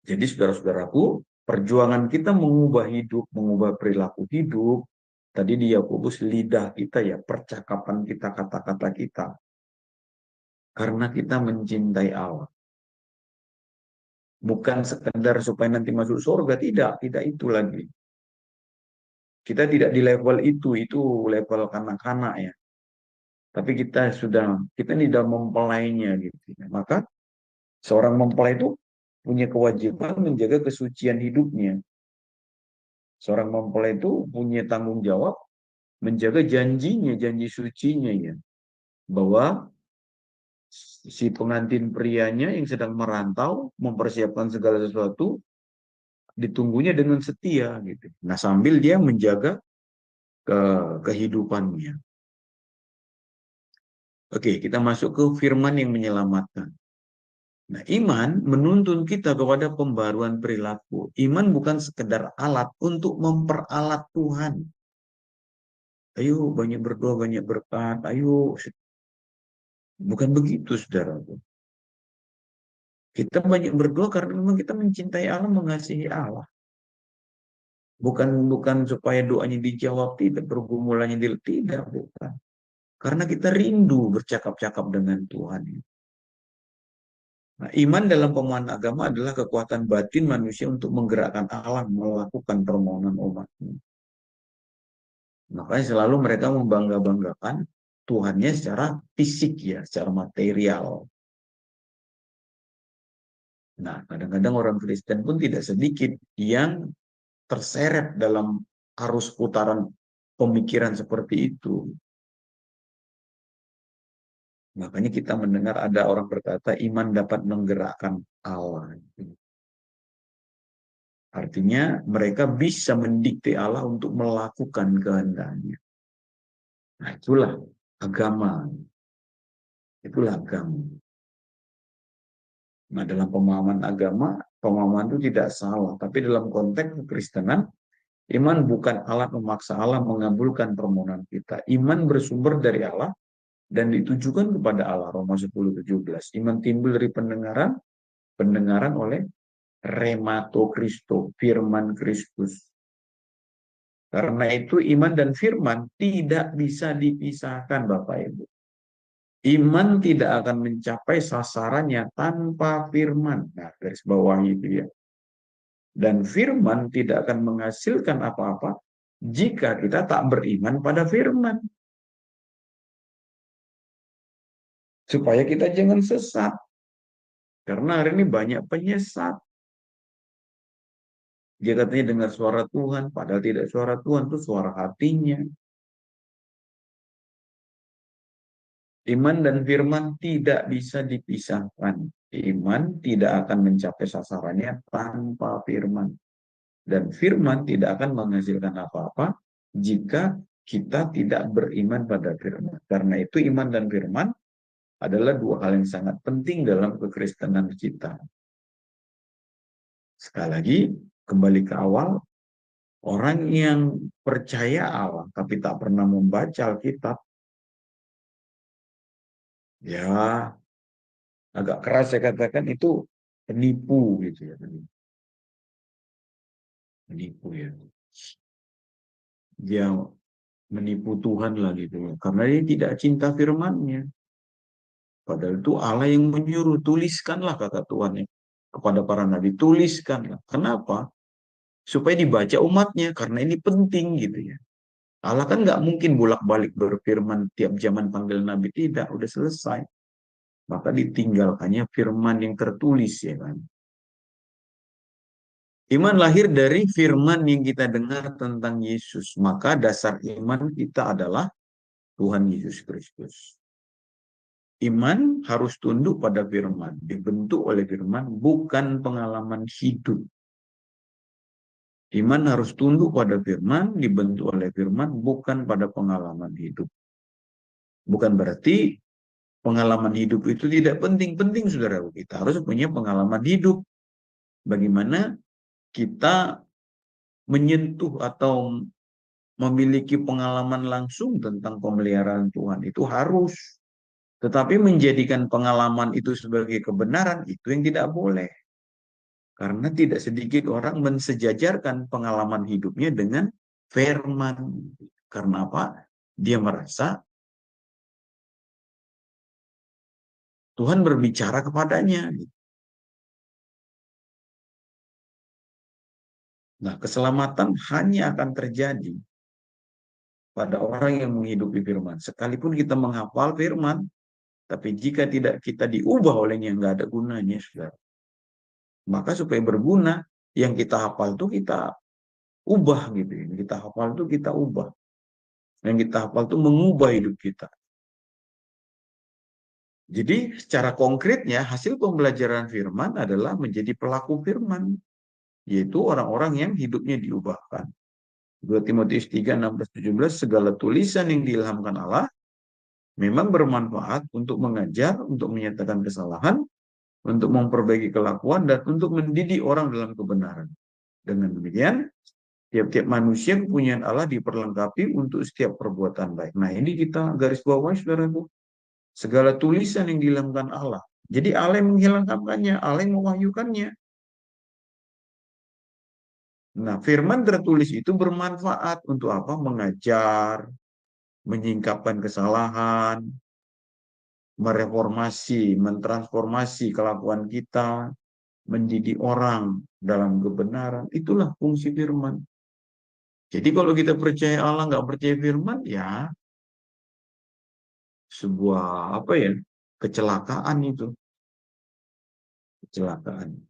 Speaker 4: Jadi saudara-saudaraku, perjuangan kita mengubah hidup, mengubah perilaku hidup, tadi di Yakobus lidah kita ya, percakapan kita, kata-kata kita. Karena kita mencintai Allah. Bukan sekedar supaya nanti masuk surga, tidak itu lagi. Kita tidak di level itu level kanak-kanak ya. Tapi kita ini sudah mempelainya gitu. Maka seorang mempelai itu punya kewajiban menjaga kesucian hidupnya. Seorang mempelai itu punya tanggung jawab menjaga janjinya, janji sucinya ya. Bahwa si pengantin prianya yang sedang merantau mempersiapkan segala sesuatu ditunggunya dengan setia gitu. Nah, sambil dia menjaga kehidupannya. Oke, kita masuk ke firman yang menyelamatkan. Nah, iman menuntun kita kepada pembaruan perilaku. Iman bukan sekedar alat untuk memperalat Tuhan. Ayo banyak berdoa, banyak berkat. Ayo. Bukan begitu, saudara. Kita banyak berdoa karena memang kita mencintai Allah, mengasihi Allah. Bukan supaya doanya dijawab, tidak, pergumulannya tidak, bukan. Karena kita rindu bercakap-cakap dengan Tuhan. Nah, iman dalam pemahaman agama adalah kekuatan batin manusia untuk menggerakkan Allah melakukan permohonan umatnya. Makanya selalu mereka membangga-banggakan Tuhannya secara fisik ya, secara material. Nah, kadang-kadang orang Kristen pun tidak sedikit yang terseret dalam arus putaran pemikiran seperti itu. Makanya kita mendengar ada orang berkata iman dapat menggerakkan Allah. Artinya mereka bisa mendikte Allah untuk melakukan kehendaknya. Nah, itulah agama. Itulah agama. Nah, dalam pemahaman agama, pemahaman itu tidak salah. Tapi dalam konteks kekristenan, iman bukan alat memaksa Allah mengabulkan permohonan kita. Iman bersumber dari Allah dan ditujukan kepada Allah. Roma 10:17. Iman timbul dari pendengaran, pendengaran oleh remato Kristo, firman Kristus. Karena itu iman dan firman tidak bisa dipisahkan, Bapak Ibu. Iman tidak akan mencapai sasarannya tanpa firman. Nah, garis bawah itu ya. Dan firman tidak akan menghasilkan apa-apa jika kita tak beriman pada firman. Supaya kita jangan sesat. Karena hari ini banyak penyesat. Dia katanya dengar suara Tuhan, padahal tidak suara Tuhan, itu suara hatinya. Iman dan firman tidak bisa dipisahkan. Iman tidak akan mencapai sasarannya tanpa firman. Dan firman tidak akan menghasilkan apa-apa jika kita tidak beriman pada firman. Karena itu iman dan firman adalah dua hal yang sangat penting dalam kekristenan kita. Sekali lagi, kembali ke awal, orang yang percaya Allah tapi tak pernah membaca Alkitab, ya agak keras saya katakan itu penipu gitu ya. Menipu ya. Dia menipu Tuhan lah gitu ya. Karena dia tidak cinta firman-Nya. Padahal itu Allah yang menyuruh, tuliskanlah kata Tuhan ya. Kepada para nabi, tuliskanlah. Kenapa? Supaya dibaca umatnya, karena ini penting gitu ya. Allah kan nggak mungkin bolak-balik berfirman tiap zaman panggil nabi, tidak, udah selesai. Maka ditinggalkannya firman yang tertulis ya kan. Iman lahir dari firman yang kita dengar tentang Yesus. Maka dasar iman kita adalah Tuhan Yesus Kristus. Iman harus tunduk pada firman, dibentuk oleh firman, bukan pengalaman hidup. Iman harus tunduk pada firman, dibentuk oleh firman, bukan pada pengalaman hidup. Bukan berarti pengalaman hidup itu tidak penting. Penting, saudara. Kita harus punya pengalaman hidup. Bagaimana kita menyentuh atau memiliki pengalaman langsung tentang pemeliharaan Tuhan. Itu harus. Tetapi menjadikan pengalaman itu sebagai kebenaran, itu yang tidak boleh. Karena tidak sedikit orang mensejajarkan pengalaman hidupnya dengan firman. Karena apa? Dia merasa Tuhan berbicara kepadanya. Nah, keselamatan hanya akan terjadi pada orang yang menghidupi firman. Sekalipun kita menghafal firman, tapi jika tidak kita diubah olehnya, nggak ada gunanya, saudara. Maka supaya berguna, yang kita hafal itu kita ubah gitu. Yang kita hafal itu kita ubah. Yang kita hafal itu mengubah hidup kita. Jadi secara konkretnya hasil pembelajaran firman adalah menjadi pelaku firman. Yaitu orang-orang yang hidupnya diubahkan. 2 Timotius 3, 16, 17, segala tulisan yang diilhamkan Allah memang bermanfaat untuk mengajar, untuk menyatakan kesalahan, untuk memperbaiki kelakuan, dan untuk mendidik orang dalam kebenaran. Dengan demikian, tiap-tiap manusia kepunyaan Allah diperlengkapi untuk setiap perbuatan baik. Nah, ini kita garis bawahi, saudaraku. Segala tulisan yang diilhamkan Allah. Jadi Allah yang menghilangkannya, Allah yang mewahyukannya. Nah, firman tertulis itu bermanfaat untuk apa? Mengajar, menyingkapkan kesalahan, mereformasi, mentransformasi kelakuan kita, mendidik orang dalam kebenaran. Itulah fungsi firman. Jadi kalau kita percaya Allah, nggak percaya firman, ya sebuah apa ya? Kecelakaan itu. Kecelakaan.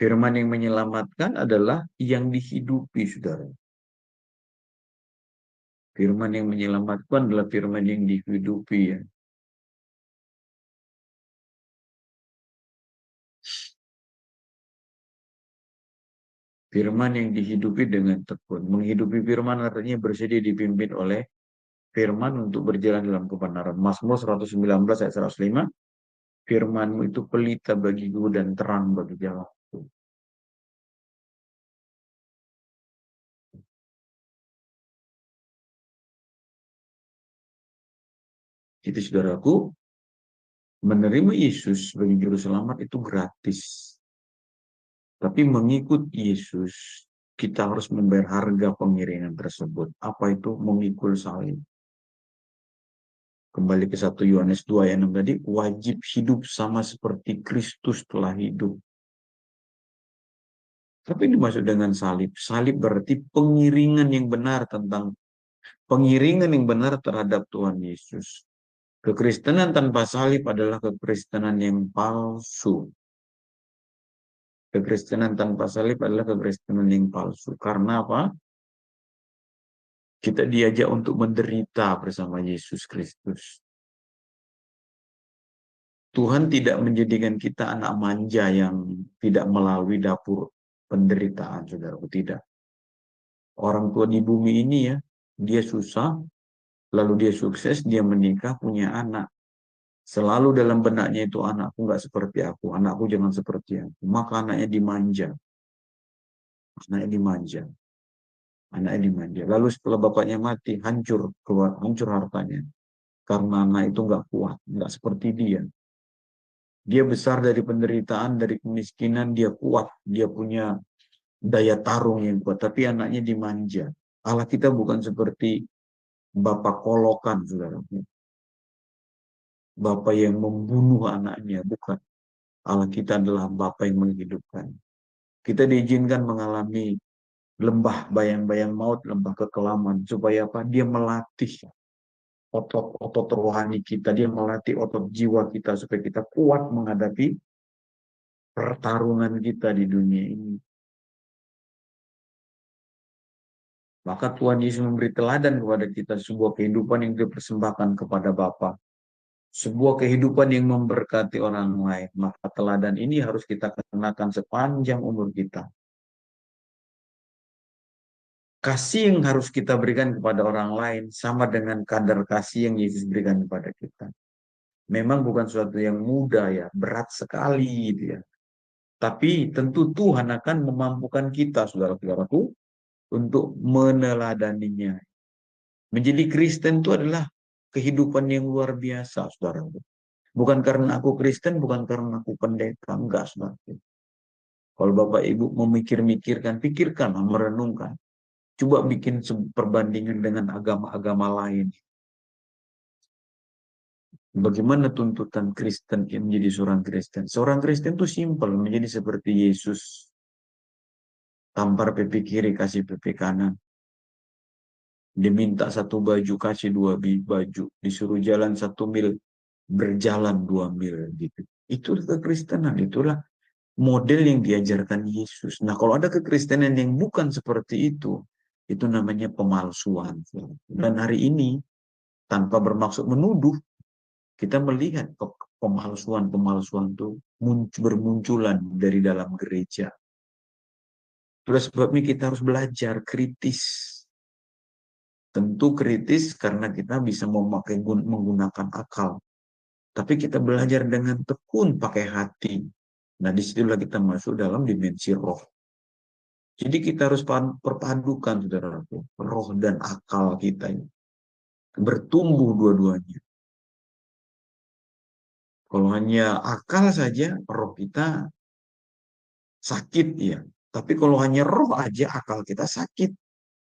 Speaker 4: Firman yang menyelamatkan adalah yang dihidupi, saudara. Firman yang menyelamatkan adalah firman yang dihidupi ya. Firman yang dihidupi dengan tekun. Menghidupi firman artinya bersedia dipimpin oleh firman untuk berjalan dalam kebenaran. Mazmur 119 ayat 105. Firman-Mu itu pelita bagiku dan terang bagi jalanku. Jadi saudaraku, menerima Yesus sebagai juru selamat itu gratis. Tapi mengikut Yesus, kita harus membayar harga pengiringan tersebut. Apa itu? Memikul salib. Kembali ke 1 Yohanes 2 ayat 6 tadi, wajib hidup sama seperti Kristus telah hidup. Tapi dimaksud dengan salib. Salib berarti pengiringan yang benar terhadap Tuhan Yesus. Kekristenan tanpa salib adalah kekristenan yang palsu. Kekristenan tanpa salib adalah kekristenan yang palsu. Karena apa? Kita diajak untuk menderita bersama Yesus Kristus. Tuhan tidak menjadikan kita anak manja yang tidak melalui dapur penderitaan, saudaraku. Tidak. Orang tua di bumi ini ya, dia susah, lalu dia sukses, dia menikah, punya anak. Selalu dalam benaknya itu, anakku nggak seperti aku, anakku jangan seperti aku. Maka anaknya dimanja. Anaknya dimanja. Anaknya dimanja. Lalu setelah bapaknya mati, hancur hartanya. Karena anak itu nggak kuat, nggak seperti dia. Dia besar dari penderitaan, dari kemiskinan, dia kuat, dia punya daya tarung yang kuat, tapi anaknya dimanja. Allah kita bukan seperti bapak kolokan, saudara. Bapak yang membunuh anaknya, bukan. Allah kita adalah bapak yang menghidupkan. Kita diizinkan mengalami lembah bayang-bayang maut, lembah kekelaman, supaya apa? Dia melatih otot-otot rohani kita, dia melatih otot jiwa kita, supaya kita kuat menghadapi pertarungan kita di dunia ini. Maka Tuhan Yesus memberi teladan kepada kita, sebuah kehidupan yang dipersembahkan kepada Bapa, sebuah kehidupan yang memberkati orang lain. Maka teladan ini harus kita kenakan sepanjang umur kita. Kasih yang harus kita berikan kepada orang lain sama dengan kadar kasih yang Yesus berikan kepada kita. Memang bukan sesuatu yang mudah ya, berat sekali gitu ya. Tapi tentu Tuhan akan memampukan kita, saudara-saudaraku, untuk meneladaninya. Menjadi Kristen itu adalah kehidupan yang luar biasa, saudara. Bukan karena aku Kristen, bukan karena aku pendeta, enggak, saudara. Kalau Bapak Ibu memikir-mikirkan, pikirkan, merenungkan. Coba bikin perbandingan dengan agama-agama lain. Bagaimana tuntutan Kristen yang menjadi seorang Kristen? Seorang Kristen itu simpel, menjadi seperti Yesus. Tampar pipi kiri, kasih pipi kanan. Diminta 1 baju, kasih 2 baju. Disuruh jalan 1 mil, berjalan 2 mil. Gitu. Itulah kekristenan, itulah model yang diajarkan Yesus. Nah, kalau ada kekristenan yang bukan seperti itu namanya pemalsuan. Dan hari ini, tanpa bermaksud menuduh, kita melihat pemalsuan-pemalsuan itu bermunculan dari dalam gereja. Terus sebabnya kita harus belajar kritis. Tentu kritis karena kita bisa menggunakan akal. Tapi kita belajar dengan tekun pakai hati. Nah, disitulah kita masuk dalam dimensi roh. Jadi kita harus perpadukan, saudaraku, roh dan akal kita ini. Bertumbuh dua-duanya. Kalau hanya akal saja, roh kita sakit ya. Tapi kalau hanya roh aja, akal kita sakit.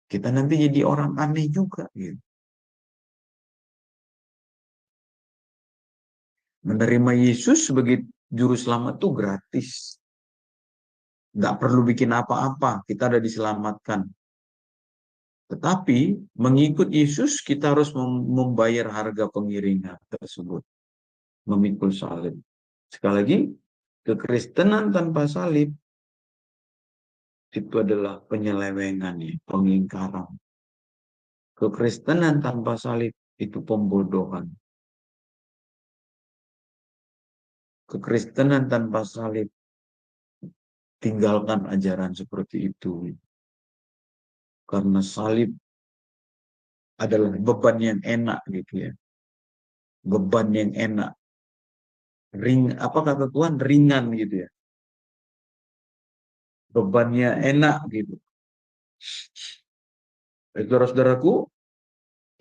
Speaker 4: Kita nanti jadi orang aneh juga. Gitu. Menerima Yesus sebagai juru selamat itu gratis. Nggak perlu bikin apa-apa, kita ada diselamatkan. Tetapi mengikut Yesus kita harus membayar harga pengiringan tersebut. Memikul salib. Sekali lagi, kekristenan tanpa salib itu adalah penyelewengan, ya, pengingkaran. Kekristenan tanpa salib itu pembodohan. Kekristenan tanpa salib, tinggalkan ajaran seperti itu. Karena salib adalah beban yang enak gitu ya. Beban yang enak. Apa kata Tuhan? Ringan gitu ya. Bebannya enak gitu. Saudara-saudaraku,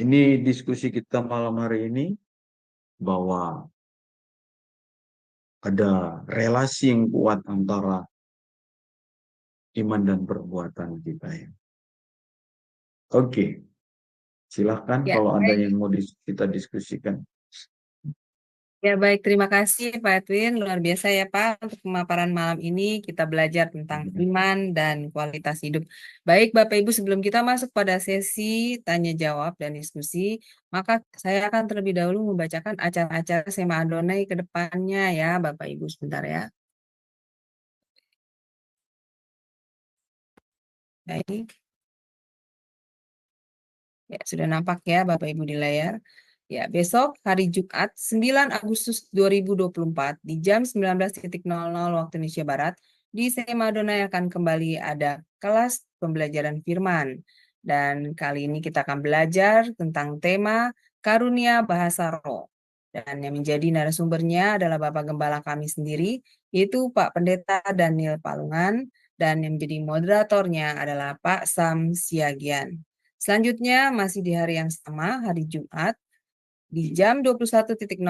Speaker 4: ini diskusi kita malam hari ini bahwa ada relasi yang kuat antara iman dan perbuatan kita ya. Oke. Silahkan
Speaker 2: Ya,
Speaker 4: kalau ada
Speaker 2: baik.
Speaker 4: yang mau kita diskusikan.
Speaker 2: Ya, baik. Terima kasih Pak Edwin. Luar biasa ya Pak untuk pemaparan malam ini. Kita belajar tentang iman dan kualitas hidup. Baik Bapak Ibu, sebelum kita masuk pada sesi tanya jawab dan diskusi, maka saya akan terlebih dahulu membacakan acara-acara Sema Adonai ke depannya ya Bapak Ibu, sebentar ya. Baik. Ya, sudah nampak ya Bapak Ibu di layar. Ya, besok hari Jumat 9 Agustus 2024 di jam 19.00 waktu Indonesia Barat di Sema Adonai akan kembali ada kelas pembelajaran firman. Dan kali ini kita akan belajar tentang tema karunia bahasa roh. Dan yang menjadi narasumbernya adalah Bapak Gembala kami sendiri, yaitu Pak Pendeta Daniel Palungan, dan yang menjadi moderatornya adalah Pak Sam Siagian. Selanjutnya masih di hari yang sama, hari Jumat, di jam 21.00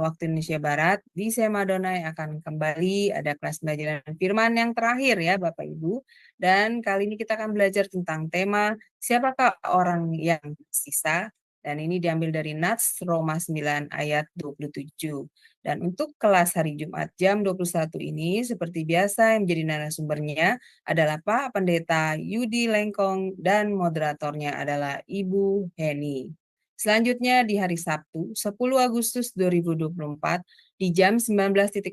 Speaker 2: waktu Indonesia Barat, di Sema Adonai akan kembali ada kelas pembelajaran firman yang terakhir ya Bapak Ibu. Dan kali ini kita akan belajar tentang tema siapakah orang yang tersisa. Dan ini diambil dari Nats Roma 9 ayat 27. Dan untuk kelas hari Jumat jam 21 ini, seperti biasa yang menjadi narasumbernya adalah Pak Pendeta Yudi Lengkong dan moderatornya adalah Ibu Heni. Selanjutnya di hari Sabtu 10 Agustus 2024 di jam 19.00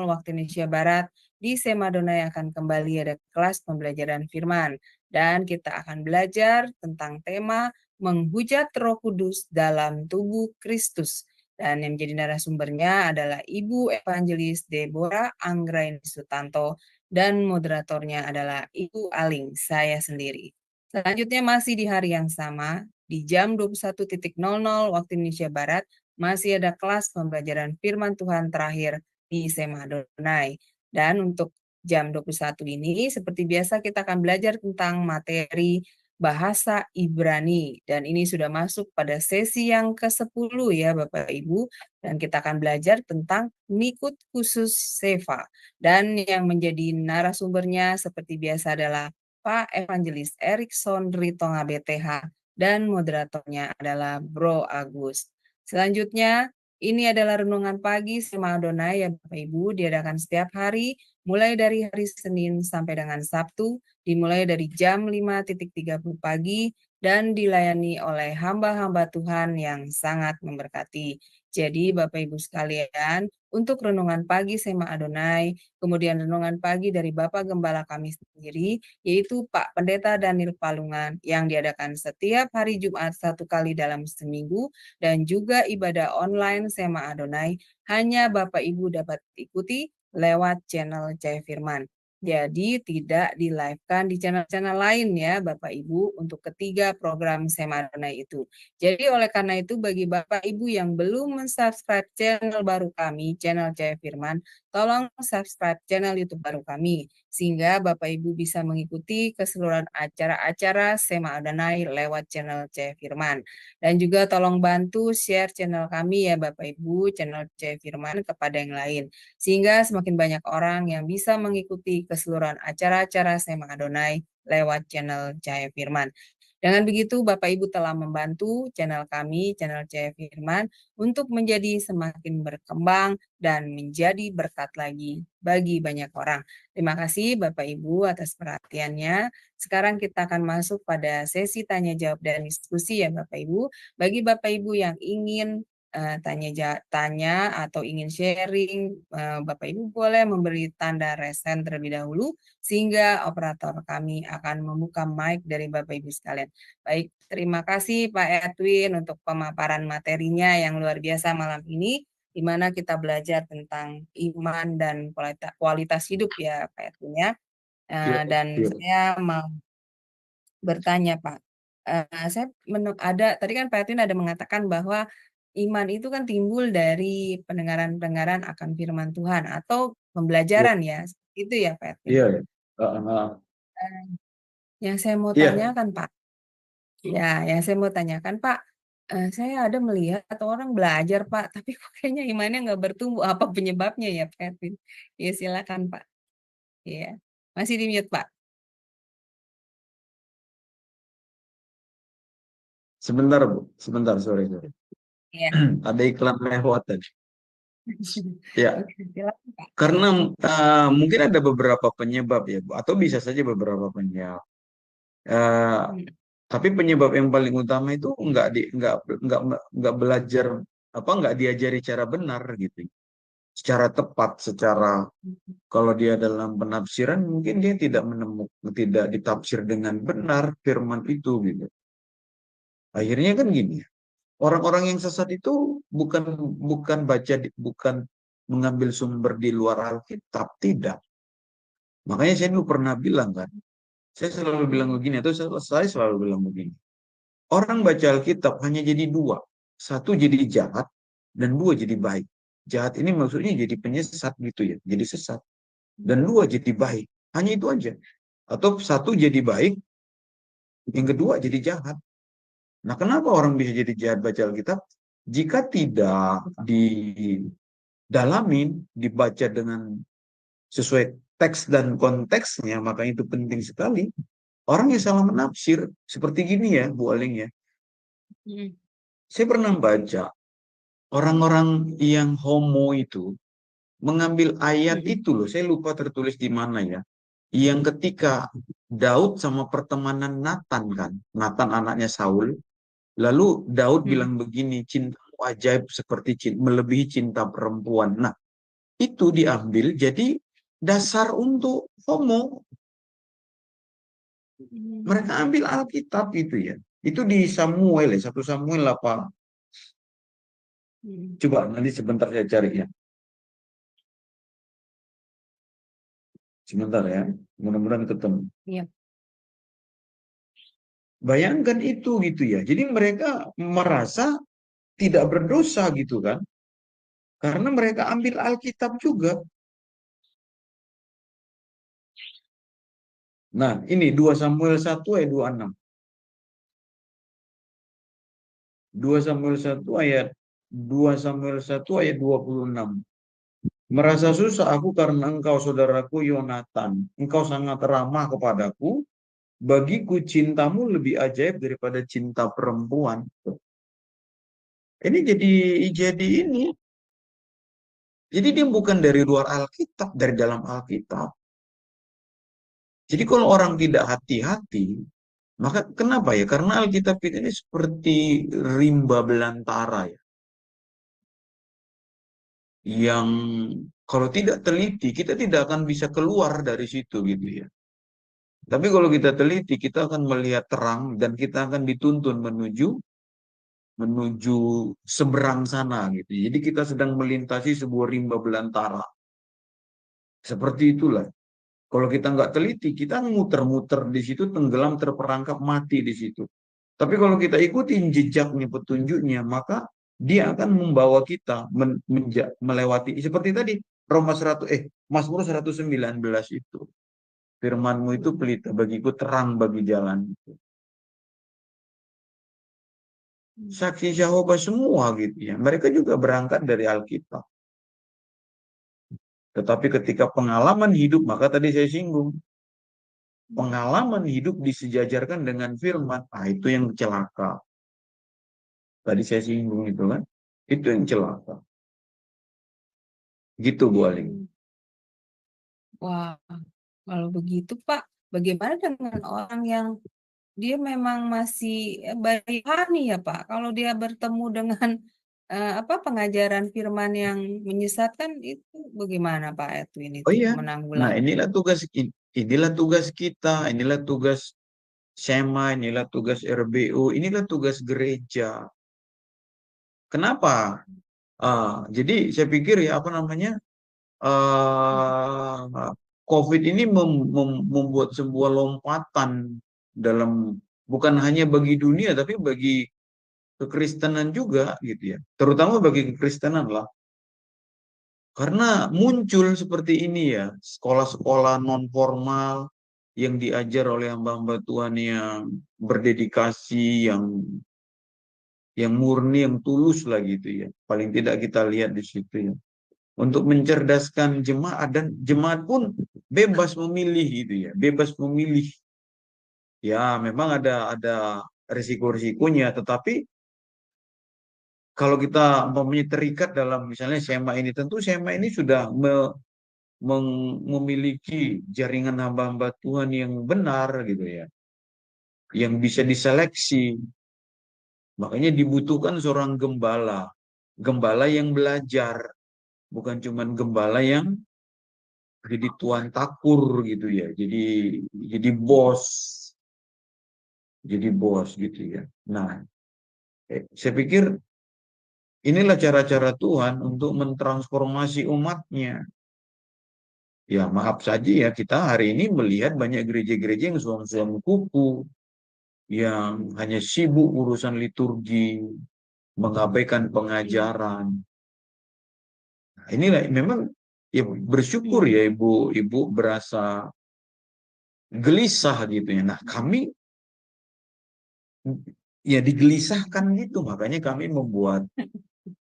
Speaker 2: waktu Indonesia Barat di Sema Adonai akan kembali ada kelas pembelajaran firman. Dan kita akan belajar tentang tema menghujat Roh Kudus dalam tubuh Kristus. Dan yang menjadi narasumbernya adalah Ibu Evangelis Deborah Anggraini Sutanto dan moderatornya adalah Ibu Aling, saya sendiri. Selanjutnya masih di hari yang sama, di jam 21.00 waktu Indonesia Barat, masih ada kelas pembelajaran firman Tuhan terakhir di Sema Adonai. Dan untuk jam 21 ini, seperti biasa kita akan belajar tentang materi bahasa Ibrani. Dan ini sudah masuk pada sesi yang ke-10 ya Bapak Ibu. Dan kita akan belajar tentang Nikut Khusus Seva. Dan yang menjadi narasumbernya seperti biasa adalah Pak Evangelis Erikson Ritonga BTH dan moderatornya adalah Bro Agus. Selanjutnya, ini adalah renungan pagi Sema Adonai ya Bapak Ibu, diadakan setiap hari mulai dari hari Senin sampai dengan Sabtu, dimulai dari jam 5.30 pagi dan dilayani oleh hamba-hamba Tuhan yang sangat memberkati. Jadi Bapak Ibu sekalian, untuk renungan pagi Sema Adonai, kemudian renungan pagi dari Bapak Gembala kami sendiri, yaitu Pak Pendeta Daniel Palungan yang diadakan setiap hari Jumat 1 kali dalam seminggu, dan juga ibadah online Sema Adonai hanya Bapak Ibu dapat ikuti lewat channel Cahaya Firman. Jadi tidak di-live-kan di channel-channel lain ya Bapak Ibu untuk ketiga program Sema Adonai itu. Jadi oleh karena itu bagi Bapak Ibu yang belum mensubscribe channel baru kami, channel Cahaya Firman, tolong subscribe channel YouTube baru kami sehingga Bapak Ibu bisa mengikuti keseluruhan acara-acara Sema Adonai lewat channel Cahaya Firman. Dan juga tolong bantu share channel kami ya Bapak Ibu, channel Cahaya Firman kepada yang lain. Sehingga semakin banyak orang yang bisa mengikuti keseluruhan acara-acara Sema Adonai lewat channel Cahaya Firman. Dengan begitu Bapak Ibu telah membantu channel kami, channel Cahaya Firman, untuk menjadi semakin berkembang dan menjadi berkat lagi bagi banyak orang. Terima kasih Bapak Ibu atas perhatiannya. Sekarang kita akan masuk pada sesi tanya jawab dan diskusi ya Bapak Ibu. Bagi Bapak Ibu yang ingin tanya atau ingin sharing, Bapak Ibu boleh memberi tanda raise hand terlebih dahulu sehingga operator kami akan membuka mic dari Bapak Ibu sekalian. Baik, terima kasih Pak Edwin untuk pemaparan materinya yang luar biasa malam ini, di mana kita belajar tentang iman dan kualitas hidup ya Pak Edwin ya. Dan saya mau bertanya Pak, tadi kan Pak Edwin ada mengatakan bahwa iman itu kan timbul dari pendengaran-pendengaran akan firman Tuhan atau pembelajaran ya, itu ya Pak Edwin.
Speaker 4: Iya.
Speaker 2: Yang saya mau tanyakan Pak, yang saya mau tanyakan Pak, saya ada melihat orang belajar Pak, tapi kok kayaknya imannya nggak bertumbuh, apa penyebabnya ya Pak Edwin? Ya silakan Pak. Iya, masih di mute Pak.
Speaker 4: Sebentar Bu, sebentar, sorry.
Speaker 2: Iya.
Speaker 4: Ada iklan lewat tadi. Ya,
Speaker 2: Silakan Pak.
Speaker 4: karena mungkin ada beberapa penyebab ya Bu, atau bisa saja beberapa penyebab. Tapi penyebab yang paling utama itu nggak belajar nggak diajari cara benar gitu, secara tepat, kalau dia dalam penafsiran mungkin dia tidak ditafsir dengan benar firman itu gitu. Akhirnya kan gini, orang-orang yang sesat itu bukan mengambil sumber di luar Alkitab, tidak. Makanya saya dulu pernah bilang kan, saya selalu bilang begini, atau saya selalu bilang begini. Orang baca Alkitab hanya jadi dua. Satu jadi jahat, dan dua jadi baik. Jahat ini maksudnya jadi penyesat gitu ya, jadi sesat. Dan dua jadi baik. Hanya itu aja. Atau satu jadi baik, yang kedua jadi jahat. Nah, kenapa orang bisa jadi jahat baca Alkitab? Jika tidak didalamin, dibaca dengan sesuai teks dan konteksnya, maka itu penting sekali. Orang yang salah menafsir, seperti gini ya, Bu Aling ya. Saya pernah baca, orang-orang yang homo itu mengambil ayat itu loh, saya lupa tertulis di mana ya. Yang ketika Daud sama pertemanan Nathan kan, Nathan anaknya Saul, lalu Daud bilang begini, cintamu ajaib seperti melebihi cinta perempuan. Nah, itu diambil jadi dasar untuk homo. Mereka ambil Alkitab itu ya. Itu di Samuel ya, 1 Samuel apa? Coba nanti sebentar saya cari ya. Sebentar ya, mudah-mudahan ketemu.
Speaker 2: Iya.
Speaker 4: Bayangkan itu gitu ya. Jadi mereka merasa tidak berdosa gitu kan. Karena mereka ambil Alkitab juga. Nah, ini 2 Samuel 1 ayat 26. 2 Samuel 1 ayat 26. Merasa susah aku karena engkau saudaraku Yonatan. Engkau sangat ramah kepadaku. Bagiku cintamu lebih ajaib daripada cinta perempuan. Ini jadi ini. Jadi dia bukan dari luar Alkitab, dari dalam Alkitab. Jadi kalau orang tidak hati-hati, maka kenapa ya? Karena Alkitab ini seperti rimba belantara ya. Yang kalau tidak teliti, kita tidak akan bisa keluar dari situ gitu ya. Tapi kalau kita teliti, kita akan melihat terang dan kita akan dituntun menuju seberang sana gitu. Jadi kita sedang melintasi sebuah rimba belantara. Seperti itulah. Kalau kita nggak teliti, kita muter-muter di situ, tenggelam, terperangkap, mati di situ. Tapi kalau kita ikutin jejaknya, petunjuknya, maka dia akan membawa kita melewati. Seperti tadi, Mazmur 119 itu. Firmanmu itu pelita bagiku, terang bagi jalan. Saksi Jehovah semua gitu ya. Mereka juga berangkat dari Alkitab. Tetapi ketika pengalaman hidup, maka tadi saya singgung, pengalaman hidup disejajarkan dengan firman, itu yang celaka. Tadi saya singgung itu kan, itu yang celaka. Gitu Bu Aling.
Speaker 2: Wah, kalau begitu Pak, bagaimana dengan orang yang dia memang masih baik hati ya Pak? Kalau dia bertemu dengan pengajaran firman yang menyesatkan itu bagaimana Pak Edwin
Speaker 4: Oh
Speaker 2: itu
Speaker 4: iya, nah
Speaker 2: menanggulangi?
Speaker 4: inilah tugas kita, inilah tugas SEMA, inilah tugas RBU, inilah tugas gereja. Kenapa? Jadi saya pikir ya COVID ini membuat sebuah lompatan dalam bukan hanya bagi dunia tapi bagi kekristenan juga gitu ya. Terutama bagi kekristenan lah. Karena muncul seperti ini ya, sekolah-sekolah non formal yang diajar oleh hamba-hamba Tuhan yang berdedikasi, yang murni, yang tulus lah gitu ya. Paling tidak kita lihat di situ ya. Untuk mencerdaskan jemaat dan jemaat pun bebas memilih gitu ya, bebas memilih. Ya, memang ada risiko-risikonya, tetapi kalau kita terikat dalam misalnya SEMA ini, tentu SEMA ini sudah memiliki jaringan hamba-hamba Tuhan yang benar gitu ya, yang bisa diseleksi. Makanya dibutuhkan seorang gembala yang belajar, bukan cuma gembala yang jadi tuan takur gitu ya, jadi bos gitu ya. Nah, Saya pikir inilah cara-cara Tuhan untuk mentransformasi umatnya. Ya maaf saja ya, kita hari ini melihat banyak gereja-gereja yang suam-suam kuku, yang hanya sibuk urusan liturgi, mengabaikan pengajaran. Nah, inilah memang ya bersyukur ya ibu berasa gelisah gitu ya. Nah kami ya digelisahkan gitu, makanya kami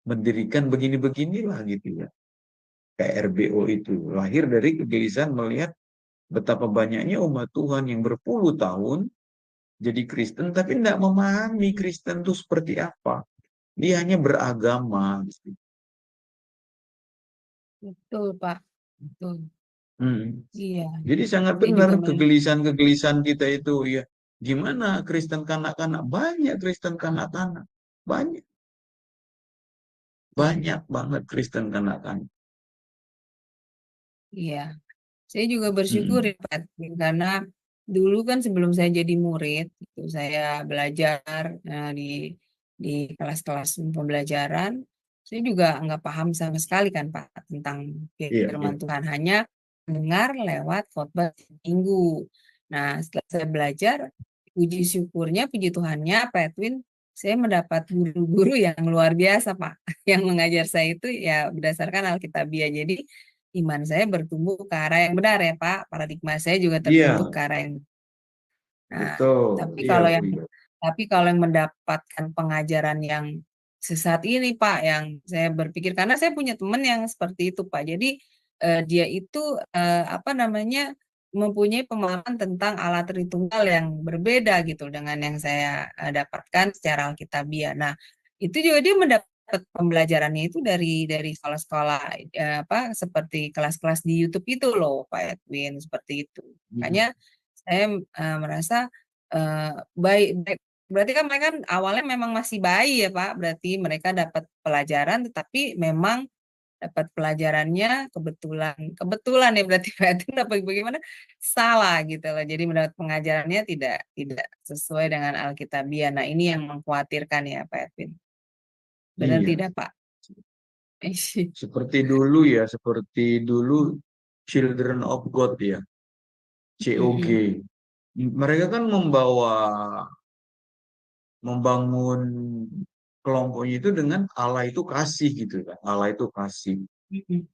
Speaker 4: mendirikan begini-beginilah gitu ya. Kayak RBO itu lahir dari kegelisahan melihat betapa banyaknya umat Tuhan yang berpuluh tahun jadi Kristen tapi tidak memahami Kristen itu seperti apa. Dia hanya beragama.
Speaker 2: Betul, Pak. Betul. Iya.
Speaker 4: Jadi sangat
Speaker 2: Saya
Speaker 4: benar
Speaker 2: juga
Speaker 4: kegelisahan-kegelisahan kita itu ya. Gimana Kristen kanak-kanak? Banyak Kristen kanak-kanak. Banyak. Banyak banget Kristen kanak-kanak.
Speaker 2: Iya. Saya juga bersyukur ya Pak, karena dulu kan sebelum saya jadi murid, itu saya belajar di kelas-kelas pembelajaran, saya juga nggak paham sama sekali kan Pak tentang
Speaker 4: Iya,
Speaker 2: firman
Speaker 4: iya.
Speaker 2: Tuhan, hanya dengar lewat khotbah minggu. Nah, setelah saya belajar, puji syukurnya, puji Tuhannya, Pak Edwin, saya mendapat guru-guru yang luar biasa Pak, yang mengajar saya itu ya berdasarkan Alkitabiah. Jadi iman saya bertumbuh ke arah yang benar ya Pak. Paradigma saya juga terbentuk
Speaker 4: Iya,
Speaker 2: ke arah yang. Nah,
Speaker 4: betul.
Speaker 2: tapi
Speaker 4: Iya,
Speaker 2: kalau
Speaker 4: Bu.
Speaker 2: yang
Speaker 4: Iya.
Speaker 2: mendapatkan pengajaran yang sesat ini Pak, yang saya berpikir karena saya punya teman yang seperti itu Pak. Jadi dia itu apa namanya mempunyai pemahaman tentang Allah Tritunggal yang berbeda gitu dengan yang saya dapatkan secara Alkitabiah. Nah, itu juga dia mendapat pembelajarannya itu dari sekolah-sekolah apa seperti kelas-kelas di YouTube itu loh Pak Edwin, seperti itu. Makanya saya merasa baik, berarti kan mereka awalnya memang masih bayi ya Pak, berarti mereka dapat pelajaran tetapi memang dapat pelajarannya kebetulan ya berarti Pak Edwin dapat bagaimana salah gitu loh, jadi mendapat pengajarannya tidak sesuai dengan Alkitabiah. Nah ini yang mengkhawatirkan ya Pak Edwin, benar
Speaker 4: Iya.
Speaker 2: tidak Pak?
Speaker 4: Seperti dulu Children of God ya, COG. Mereka kan membangun kelompoknya itu dengan Allah itu kasih gitu kan. Allah itu kasih.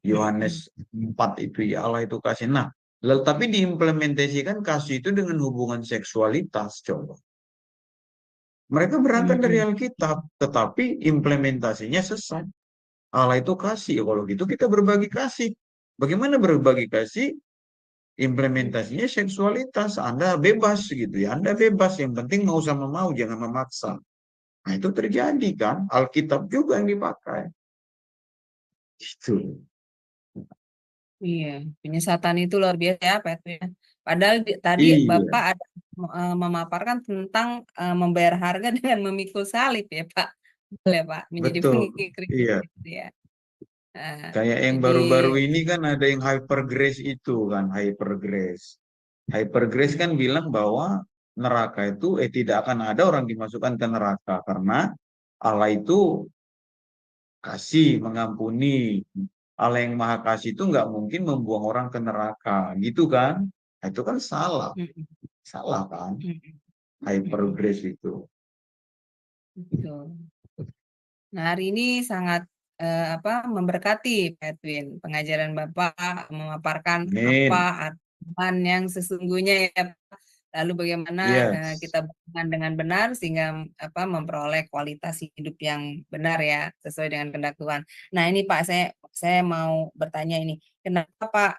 Speaker 4: Yohanes 4 itu ya, Allah itu kasih. Nah, tapi diimplementasikan kasih itu dengan hubungan seksualitas coba. Mereka berangkat dari Alkitab, tetapi implementasinya sesat. Allah itu kasih. Kalau gitu kita berbagi kasih. Bagaimana berbagi kasih? Implementasinya seksualitas. Anda bebas gitu ya. Anda bebas. Yang penting mau sama mau, jangan memaksa. Nah itu terjadi kan. Alkitab juga yang dipakai. Gitu.
Speaker 2: Iya, penyesatan itu luar biasa ya, Pak Edwin. Padahal tadi
Speaker 4: Iya,
Speaker 2: Bapak ada memaparkan tentang membayar harga dengan memikul salib ya, Pak. Boleh, Pak, menjadi
Speaker 4: betul.
Speaker 2: pengikut Kristus
Speaker 4: Iya.
Speaker 2: gitu ya.
Speaker 4: Kayak yang
Speaker 2: Jadi
Speaker 4: baru-baru ini kan ada yang hyper grace itu kan, hyper grace. Hyper grace kan bilang bahwa neraka itu tidak akan ada orang dimasukkan ke neraka karena Allah itu kasih, mengampuni. Allah yang maha kasih itu nggak mungkin membuang orang ke neraka, gitu kan? Nah, itu kan salah, salah kan? Hyper grace itu.
Speaker 2: betul. Nah, hari ini sangat memberkati Pak Edwin. Pengajaran Bapak memaparkan apa
Speaker 4: Amin.
Speaker 2: artian yang sesungguhnya ya, Pak. Lalu bagaimana
Speaker 4: Yes.
Speaker 2: kita beriman dengan benar sehingga memperoleh kualitas hidup yang benar ya, sesuai dengan kehendak Tuhan. Nah, ini Pak, saya mau bertanya ini, kenapa Pak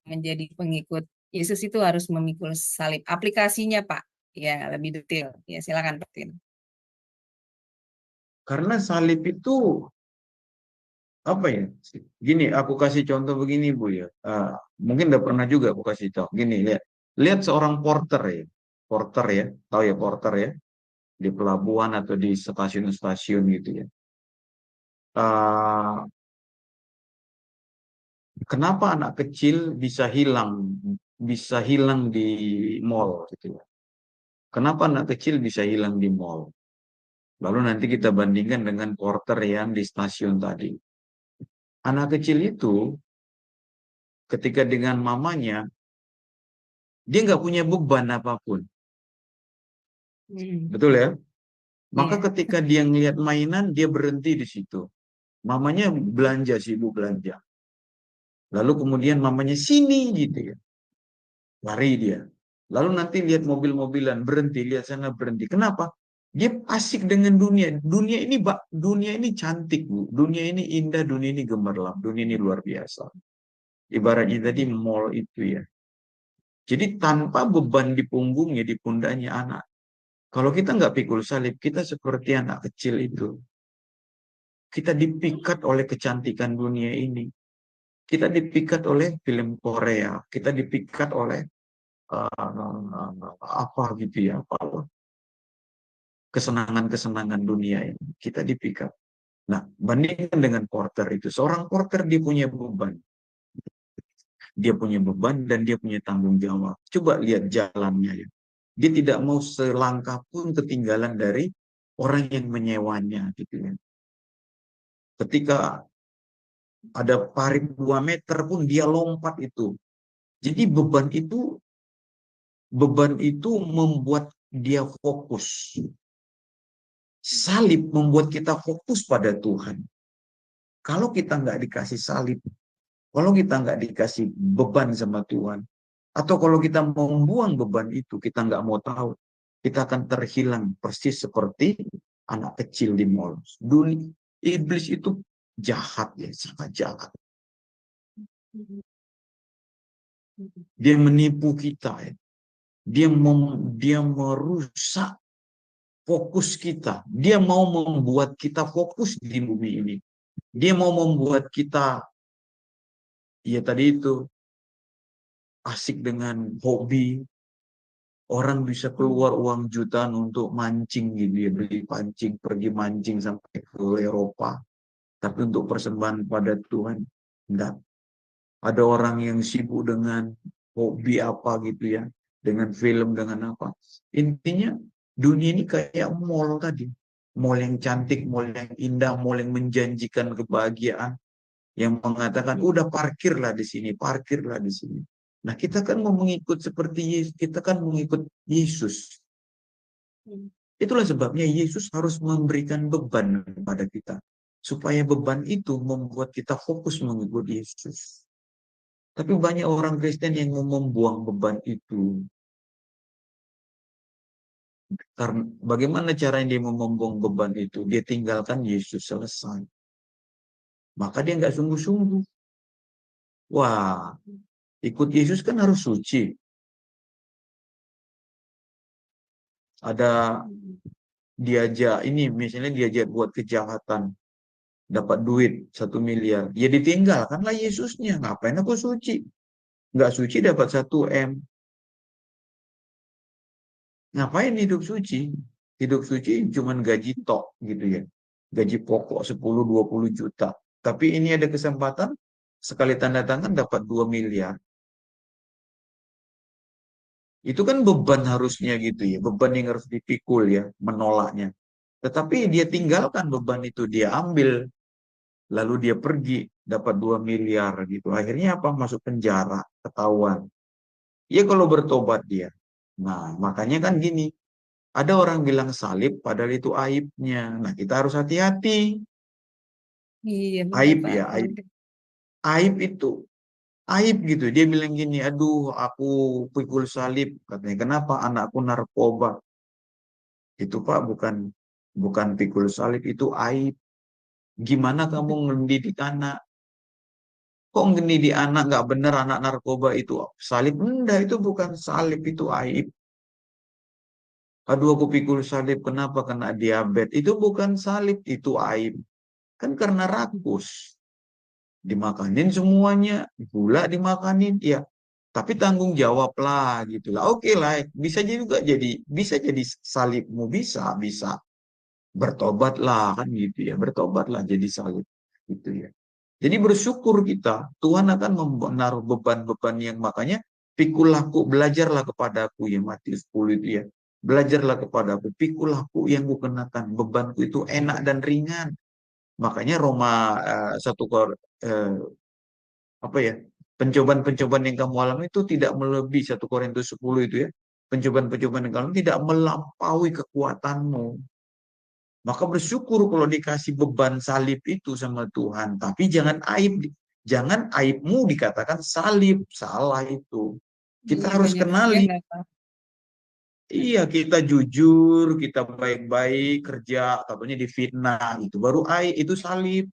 Speaker 2: menjadi pengikut Yesus itu harus memikul salib? Aplikasinya Pak, ya lebih detail. Ya, silakan Pak Edwin.
Speaker 4: Karena salib itu apa ya? Gini, aku kasih contoh begini Bu ya. Mungkin udah pernah juga aku kasih contoh. Gini, lihat seorang porter ya. Porter ya, tahu ya porter ya, di pelabuhan atau di stasiun-stasiun gitu ya. Kenapa anak kecil bisa hilang di mall gitu ya? Kenapa anak kecil bisa hilang di mall? Lalu nanti kita bandingkan dengan porter yang di stasiun tadi. Anak kecil itu ketika dengan mamanya, dia nggak punya beban apapun. Betul ya? Maka
Speaker 2: Iya.
Speaker 4: ketika dia ngelihat mainan, dia berhenti di situ. Mamanya belanja, sibuk belanja. Lalu kemudian mamanya sini gitu ya. Lari dia. Lalu nanti lihat mobil-mobilan, berhenti, lihat sana berhenti. Kenapa? Dia asik dengan dunia. Dunia ini cantik, Bu. Dunia ini indah, dunia ini gemerlap, dunia ini luar biasa. Ibaratnya tadi mall itu ya. Jadi tanpa beban di punggungnya, di pundaknya anak. Kalau kita nggak pikul salib, kita seperti anak kecil itu. Kita dipikat oleh kecantikan dunia ini. Kita dipikat oleh film Korea. Kita dipikat oleh apa gitu ya, apa kesenangan-kesenangan dunia ini. Kita dipikat. Nah, bandingkan dengan porter itu. Seorang porter dia punya beban. Dia punya beban dan dia punya tanggung jawab. Coba lihat jalannya ya. Dia tidak mau selangkah pun ketinggalan dari orang yang menyewanya gitu ya. Ketika ada parit 2 meter pun dia lompat itu. Jadi beban itu membuat dia fokus. Salib membuat kita fokus pada Tuhan. Kalau kita nggak dikasih salib, kalau kita nggak dikasih beban sama Tuhan, atau kalau kita membuang beban itu, kita nggak mau tahu, kita akan terhilang persis seperti anak kecil di mall. Dunia, iblis itu jahat ya, sangat jahat. Dia menipu kita ya. Dia merusak fokus kita. Dia mau membuat kita fokus di bumi ini. Dia mau membuat kita, ya tadi itu, asik dengan hobi. Orang bisa keluar uang jutaan untuk mancing gitu ya, beli pancing, pergi mancing sampai ke Eropa. Tapi untuk persembahan pada Tuhan, enggak. Ada orang yang sibuk dengan hobi apa gitu ya, dengan film, dengan apa. Intinya dunia ini kayak mall tadi. Mall yang cantik, mall yang indah, mall yang menjanjikan kebahagiaan. Yang mengatakan, udah parkirlah di sini, parkirlah di sini. Nah, kita kan mau mengikut seperti Yesus, kita kan mengikut Yesus. Itulah sebabnya Yesus harus memberikan beban kepada kita. Supaya beban itu membuat kita fokus mengikut Yesus. Tapi banyak orang Kristen yang mau membuang beban itu. Karena bagaimana caranya dia membuang beban itu? Dia tinggalkan Yesus, selesai. Maka dia nggak sungguh-sungguh. Wah, ikut Yesus kan harus suci. Ada diajak ini, misalnya diajak buat kejahatan, dapat duit 1 miliar. Ya ditinggalkanlah Yesusnya. Ngapain aku suci? Nggak suci dapat 1 M. Ngapain hidup suci? Hidup suci cuman gaji tok gitu ya. Gaji pokok 10-20 juta. Tapi ini ada kesempatan sekali tanda tangan dapat 2 miliar. Itu kan beban harusnya gitu ya. Beban yang harus dipikul ya, menolaknya. Tetapi dia tinggalkan beban itu, dia ambil. Lalu dia pergi, dapat 2 miliar gitu. Akhirnya apa? Masuk penjara, ketahuan. Ya kalau bertobat dia. Nah, makanya kan gini. Ada orang bilang salib padahal itu aibnya. Nah, kita harus hati-hati.
Speaker 2: Iya, benar,
Speaker 4: Aib
Speaker 2: Pak.
Speaker 4: ya, aib. Aib itu aib gitu. Dia bilang gini, aduh aku pikul salib. Katanya, kenapa? Anakku narkoba. Itu Pak bukan pikul salib, itu aib. Gimana kamu mendidik anak? Kok mendidik anak nggak benar, anak narkoba itu salib? Enggak, itu bukan salib, itu aib. Aduh aku pikul salib, kenapa kena diabetes? Itu bukan salib, itu aib. Kan karena rakus. Dimakanin semuanya, gula dimakanin, ya. Tapi tanggung jawab lah gitu lah. Oke lah, bisa jadi salibmu, bisa bertobatlah kan gitu ya, bertobatlah jadi salib gitu ya. Jadi bersyukur kita, Tuhan akan menaruh beban-beban yang makanya pikul aku, belajarlah kepadaku ya, Matius 10 itu ya. Belajarlah kepadaku, pikul aku yang kukenakan, bebanku itu enak dan ringan. Makanya Roma 1 apa ya? Pencobaan-pencobaan yang kamu alami itu tidak melebihi 1 Korintus 10 itu ya. Pencobaan-pencobaan yang kamu alami tidak melampaui kekuatanmu. Maka bersyukur kalau dikasih beban salib itu sama Tuhan. Tapi jangan aibmu dikatakan salib. Salah itu. Kita
Speaker 5: Iya,
Speaker 4: harus
Speaker 5: banyak
Speaker 4: kenali.
Speaker 5: yang nggak tahu.
Speaker 4: Iya, kita jujur, kita baik-baik, kerja, katanya difitnah. Itu baru aib, itu salib.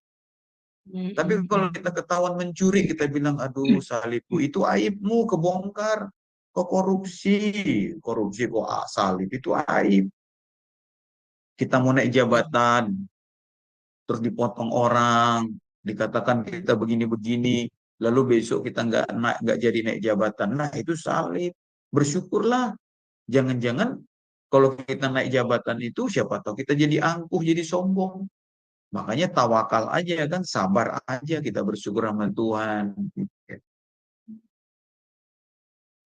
Speaker 4: Tapi kalau kita ketahuan mencuri, kita bilang, aduh salibku, itu aibmu, kebongkar. Kok korupsi? Korupsi kok salib, itu aib. Kita mau naik jabatan, terus dipotong orang, dikatakan kita begini-begini, lalu besok kita nggak jadi naik jabatan. Nah, itu salib. Bersyukurlah. Jangan-jangan kalau kita naik jabatan itu, siapa tahu kita jadi angkuh, jadi sombong. Makanya tawakal aja kan, sabar aja, kita bersyukur sama Tuhan.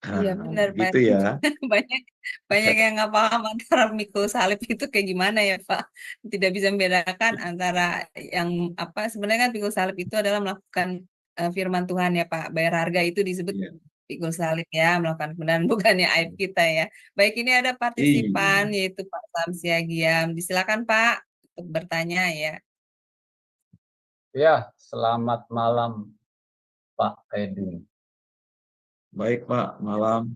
Speaker 5: Iya benar Pak.
Speaker 4: Gitu ya.
Speaker 5: Banyak banyak yang nggak paham antara mikul salib itu kayak gimana ya Pak. Tidak bisa membedakan antara yang apa sebenarnya kan pikul salib itu adalah melakukan firman Tuhan ya Pak. Bayar harga itu disebut
Speaker 4: Iya.
Speaker 5: pikul salib ya, melakukan kebenaran bukannya aib kita ya. Baik, ini ada partisipan
Speaker 4: Iya.
Speaker 5: yaitu Pak Samsiagiam. Disilakan Pak untuk bertanya ya.
Speaker 6: Ya, selamat malam Pak Edwin.
Speaker 4: Baik Pak, malam.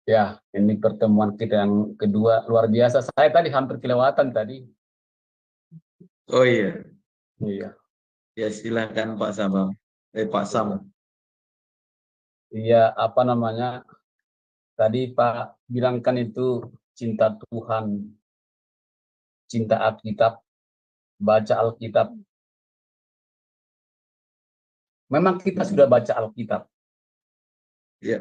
Speaker 6: Ya, ini pertemuan kita yang kedua luar biasa. Saya tadi hampir kelewatan tadi.
Speaker 4: Oh iya.
Speaker 6: Iya.
Speaker 4: Ya silakan Pak Sam. Pak Sam.
Speaker 6: Iya, apa namanya? Tadi Pak bilangkan itu cinta Tuhan, cinta Alkitab, baca Alkitab. Memang kita sudah baca Alkitab.
Speaker 4: Ya.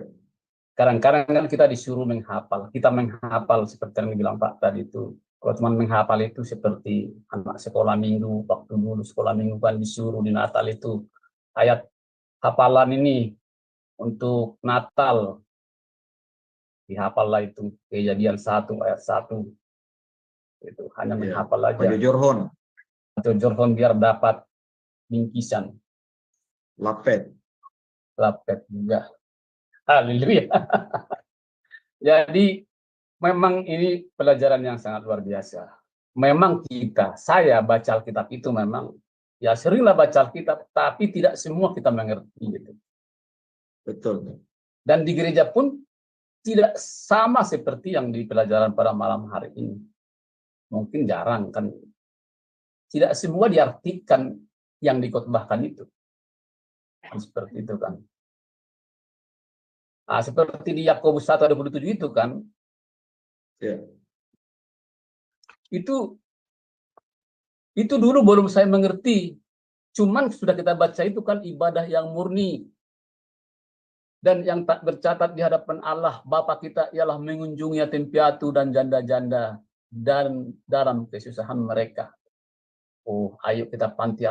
Speaker 6: Kadang-kadang kan kita disuruh menghafal. Kita menghafal seperti yang dibilang Pak tadi itu. Kalau cuma menghafal itu seperti anak sekolah minggu, waktu dulu sekolah minggu kan disuruh di Natal itu ayat hafalan ini untuk Natal. Dihafallah itu Kejadian 1 ayat 1. Itu hanya menghafal aja.
Speaker 4: Jorhon.
Speaker 6: Atau Jorhon biar dapat bingkisan.
Speaker 4: Lapet
Speaker 6: juga. Haleluya. Jadi memang ini pelajaran yang sangat luar biasa. Memang saya baca Alkitab itu memang ya seringlah baca Alkitab, tapi tidak semua kita mengerti gitu.
Speaker 4: Betul.
Speaker 6: Dan di gereja pun tidak sama seperti yang di pelajaran pada malam hari ini. Mungkin jarang kan. Tidak semua diartikan yang dikotbahkan itu. Seperti itu kan. Nah, seperti di Yakobus 1:27 itu kan.
Speaker 4: Ya.
Speaker 6: Itu dulu belum saya mengerti. Cuman sudah kita baca itu kan ibadah yang murni. Dan yang tak bercatat di hadapan Allah Bapa kita ialah mengunjungi yatim piatu dan janda-janda dan dalam kesusahan mereka. Oh, ayo kita panti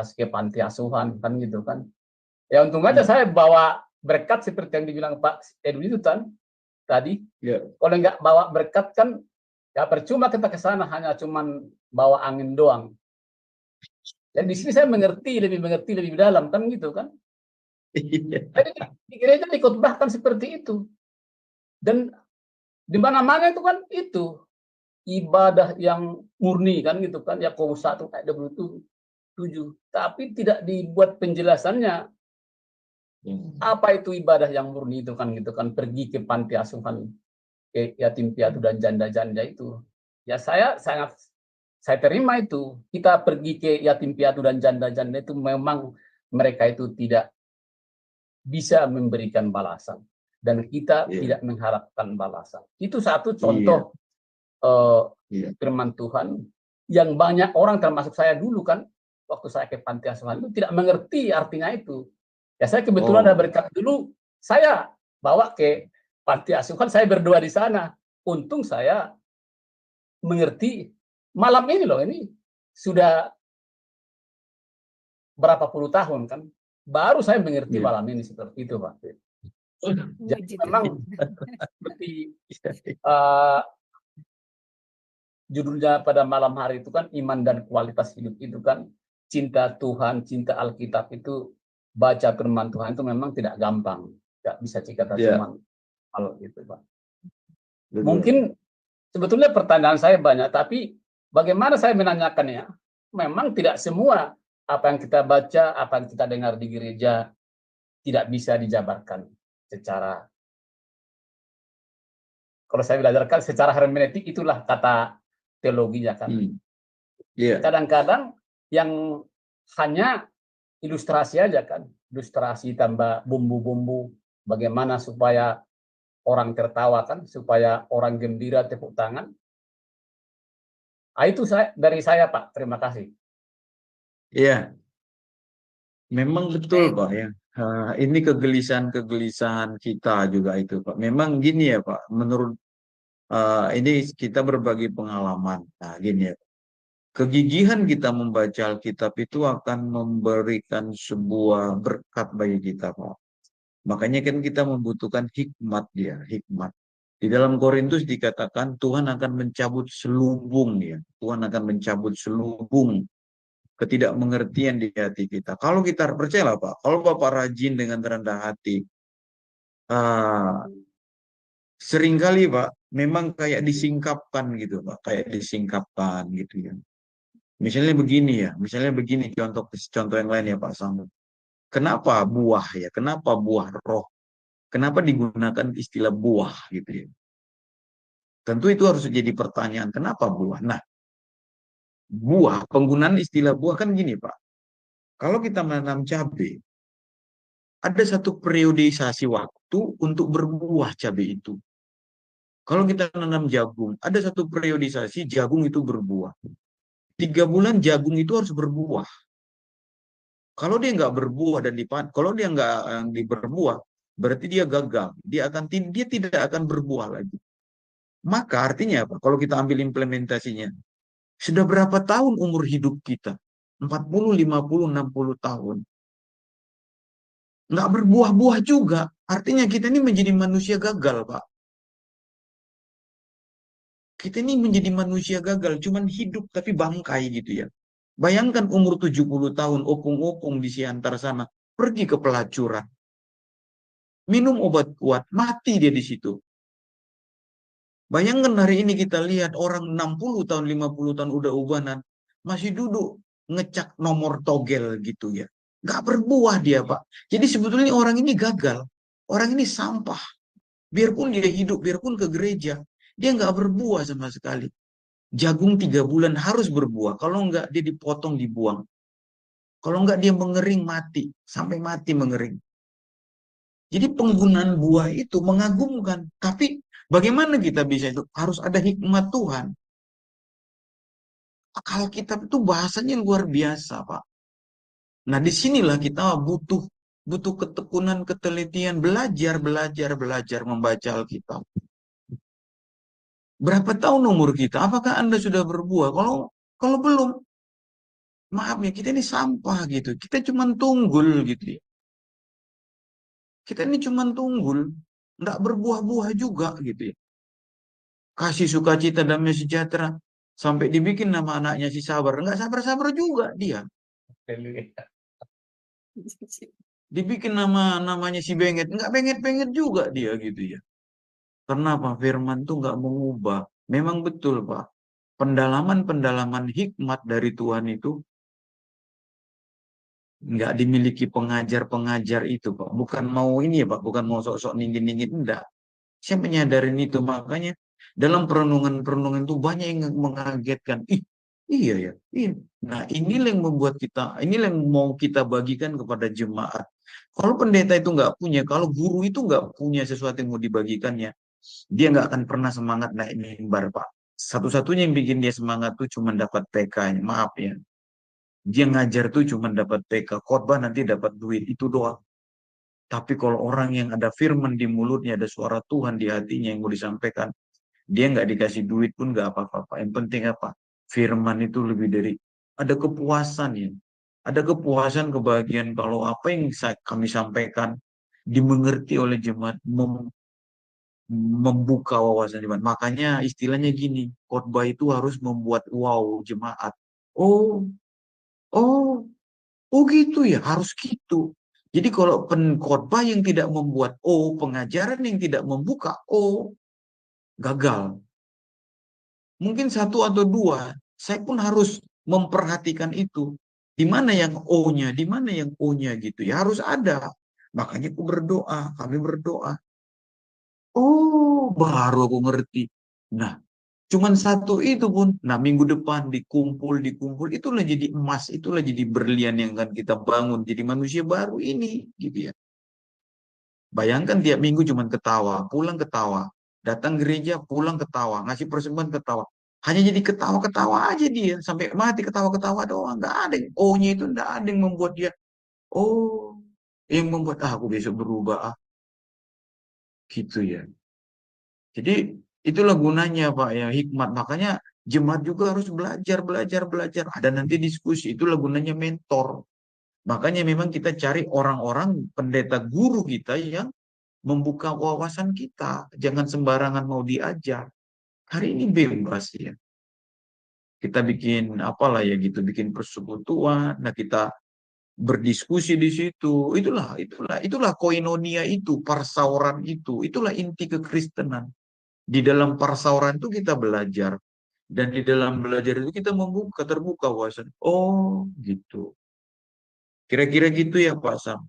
Speaker 6: asuhan kan gitu kan. Ya untung aja saya bawa berkat seperti yang dibilang Pak Edwin itu kan tadi.
Speaker 4: Ya.
Speaker 6: Kalau nggak bawa berkat kan ya percuma kita ke sana, hanya cuman bawa angin doang. Dan di sini saya lebih mengerti lebih dalam kan gitu kan. Jadi di gereja dikotbahkan seperti itu. Dan di mana-mana itu kan itu ibadah yang murni kan gitu kan. Yakobus 1 ayat 27. Tapi tidak dibuat penjelasannya. Apa itu ibadah yang murni itu kan gitu kan, pergi ke panti asuhan ke yatim piatu dan janda-janda itu. Ya saya terima itu. Kita pergi ke yatim piatu dan janda-janda itu memang mereka itu tidak bisa memberikan balasan dan kita tidak mengharapkan balasan. Itu satu contoh firman Tuhan yang banyak orang termasuk saya dulu kan waktu saya ke panti asuhan itu tidak mengerti artinya itu. Ya saya kebetulan ada berkat dulu, saya bawa ke panti asuhan, saya berdoa di sana. Untung saya mengerti malam ini loh, ini sudah berapa puluh tahun kan, baru saya mengerti malam ini seperti itu Pak. Jadi memang seperti judulnya pada malam hari itu kan iman dan kualitas hidup itu kan cinta Tuhan, cinta Alkitab itu, baca firman Tuhan itu memang tidak gampang. Nggak bisa kita
Speaker 4: Ya,
Speaker 6: cuma hal itu, Pak.
Speaker 4: betul.
Speaker 6: Mungkin sebetulnya pertanyaan saya banyak, tapi bagaimana saya menanyakannya? Memang tidak semua apa yang kita baca, apa yang kita dengar di gereja tidak bisa dijabarkan secara, kalau saya belajarkan secara hermeneutik, itulah kata teologinya kan.
Speaker 4: Iya,
Speaker 6: Kadang-kadang yang hanya ilustrasi aja kan, ilustrasi tambah bumbu-bumbu, bagaimana supaya orang tertawa kan, supaya orang gembira tepuk tangan. Itu dari saya, Pak. Terima kasih.
Speaker 4: iya. Memang betul,
Speaker 5: Baik.
Speaker 4: Pak, ya. Ini kegelisahan-kegelisahan kita juga itu, Pak. Memang gini ya, Pak. Menurut ini kita berbagi pengalaman. Nah, gini ya. Kegigihan kita membaca Alkitab itu akan memberikan sebuah berkat bagi kita, Pak. Makanya kan kita membutuhkan hikmat dia, hikmat. Di dalam Korintus dikatakan Tuhan akan mencabut selubung ya. Tuhan akan mencabut selubung ketidakmengertian di hati kita. Kalau kita percayalah, Pak, kalau Bapak rajin dengan rendah hati, seringkali, Pak, memang kayak disingkapkan gitu, Pak, kayak disingkapkan gitu ya. Misalnya begini contoh yang lain ya, Pak Samuel. Kenapa buah ya? Kenapa buah roh? Kenapa digunakan istilah buah gitu ya? Tentu itu harus jadi pertanyaan, kenapa buah? Nah, buah, penggunaan istilah buah kan gini, Pak. Kalau kita menanam cabai, ada satu periodisasi waktu untuk berbuah cabai itu. Kalau kita menanam jagung, ada satu periodisasi jagung itu berbuah. 3 bulan jagung itu harus berbuah. Kalau dia nggak berbuah dan kalau dia nggak berbuah, berarti dia gagal. Dia tidak akan berbuah lagi. Maka artinya apa? Kalau kita ambil implementasinya, sudah berapa tahun umur hidup kita? 40, 50, 60 tahun. Nggak berbuah-buah juga. Artinya kita ini menjadi manusia gagal, Pak. Kita ini menjadi manusia gagal, cuman hidup tapi bangkai gitu ya. Bayangkan umur 70 tahun, opung-opung di siantar sana, pergi ke pelacuran. Minum obat kuat, mati dia di situ. Bayangkan hari ini kita lihat orang 60 tahun, 50 tahun udah ubanan, masih duduk ngecak nomor togel gitu ya. Nggak berbuah dia, Pak. Jadi sebetulnya orang ini gagal. Orang ini sampah. Biarpun dia hidup, biarpun ke gereja, dia nggak berbuah sama sekali. Jagung 3 bulan harus berbuah. Kalau nggak, dia dipotong, dibuang. Kalau nggak, dia mengering, mati. Sampai mati mengering. Jadi penggunaan buah itu mengagumkan. Tapi bagaimana kita bisa itu? Harus ada hikmat Tuhan. Kalau kitab itu bahasanya luar biasa, Pak. Nah, disinilah kita butuh ketekunan, ketelitian, belajar membaca Alkitab. Berapa tahun umur kita? Apakah Anda sudah berbuah? Kalau belum, maaf ya, kita ini sampah gitu. Kita cuma tunggul gitu ya. Kita ini cuma tunggul, nggak berbuah-buah juga gitu ya. Kasih sukacita damai sejahtera, sampai dibikin nama anaknya si Sabar. Nggak sabar-sabar juga dia. Dibikin namanya si Benget, nggak benget-benget juga dia gitu ya. Kenapa? Firman tuh nggak mengubah. Memang betul, Pak. Pendalaman hikmat dari Tuhan itu nggak dimiliki pengajar-pengajar itu, Pak. Bukan mau ini ya, Pak. Bukan mau sok-sok ninggin-ninggin. Enggak. Saya menyadarin itu. Makanya dalam perenungan-perenungan itu banyak yang mengagetkan. Iya ya. Iya. Nah, inilah yang membuat inilah yang mau kita bagikan kepada jemaat. Kalau pendeta itu nggak punya, kalau guru itu nggak punya sesuatu yang mau dibagikannya, dia nggak akan pernah semangat naik mimbar, Pak. Satu-satunya yang bikin dia semangat tuh cuma dapat PK-nya. Maaf ya. Dia ngajar tuh cuma dapat PK. Khotbah nanti dapat duit. Itu doang. Tapi kalau orang yang ada firman di mulutnya, ada suara Tuhan di hatinya yang mau disampaikan, dia nggak dikasih duit pun nggak apa-apa. Yang penting apa? Firman itu lebih dari, ada kepuasan ya. Ada kepuasan, kebahagiaan kalau apa yang kami sampaikan dimengerti oleh jemaat, membuka wawasan jemaat. Makanya istilahnya gini, khotbah itu harus membuat wow jemaat. Oh, oh, oh gitu ya, harus gitu. Jadi kalau pengkhotbah yang tidak membuat pengajaran yang tidak membuka gagal. Mungkin satu atau dua, saya pun harus memperhatikan itu. Di mana yang O-nya, di mana yang O-nya gitu ya, harus ada. Makanya aku berdoa, kami berdoa. Oh, baru aku ngerti. Nah, cuman satu itu pun. Nah, minggu depan dikumpul, itulah jadi emas, itulah jadi berlian yang akan kita bangun. Jadi manusia baru ini, gitu ya. Bayangkan tiap minggu cuman ketawa, pulang ketawa. Datang gereja, pulang ketawa. Ngasih persembahan ketawa. Hanya jadi ketawa-ketawa aja dia. Sampai mati ketawa-ketawa doang. Nggak ada yang O-nya itu, nggak ada yang membuat dia, oh, yang membuat, aku besok berubah, gitu ya. Jadi itulah gunanya Pak ya, hikmat. Makanya jemaat juga harus belajar. Ada nanti diskusi, itulah gunanya mentor. Makanya memang kita cari orang-orang pendeta guru kita yang membuka wawasan kita. Jangan sembarangan mau diajar. Hari ini bebas ya. Kita bikin apalah ya gitu, bikin persekutuan. Nah kita berdiskusi di situ. Itulah koinonia itu, parsauran itu. Itulah inti kekristenan. Di dalam parsauran itu kita belajar. Dan di dalam belajar itu kita terbuka wawasan. Oh, gitu. Kira-kira gitu ya Pak Sam.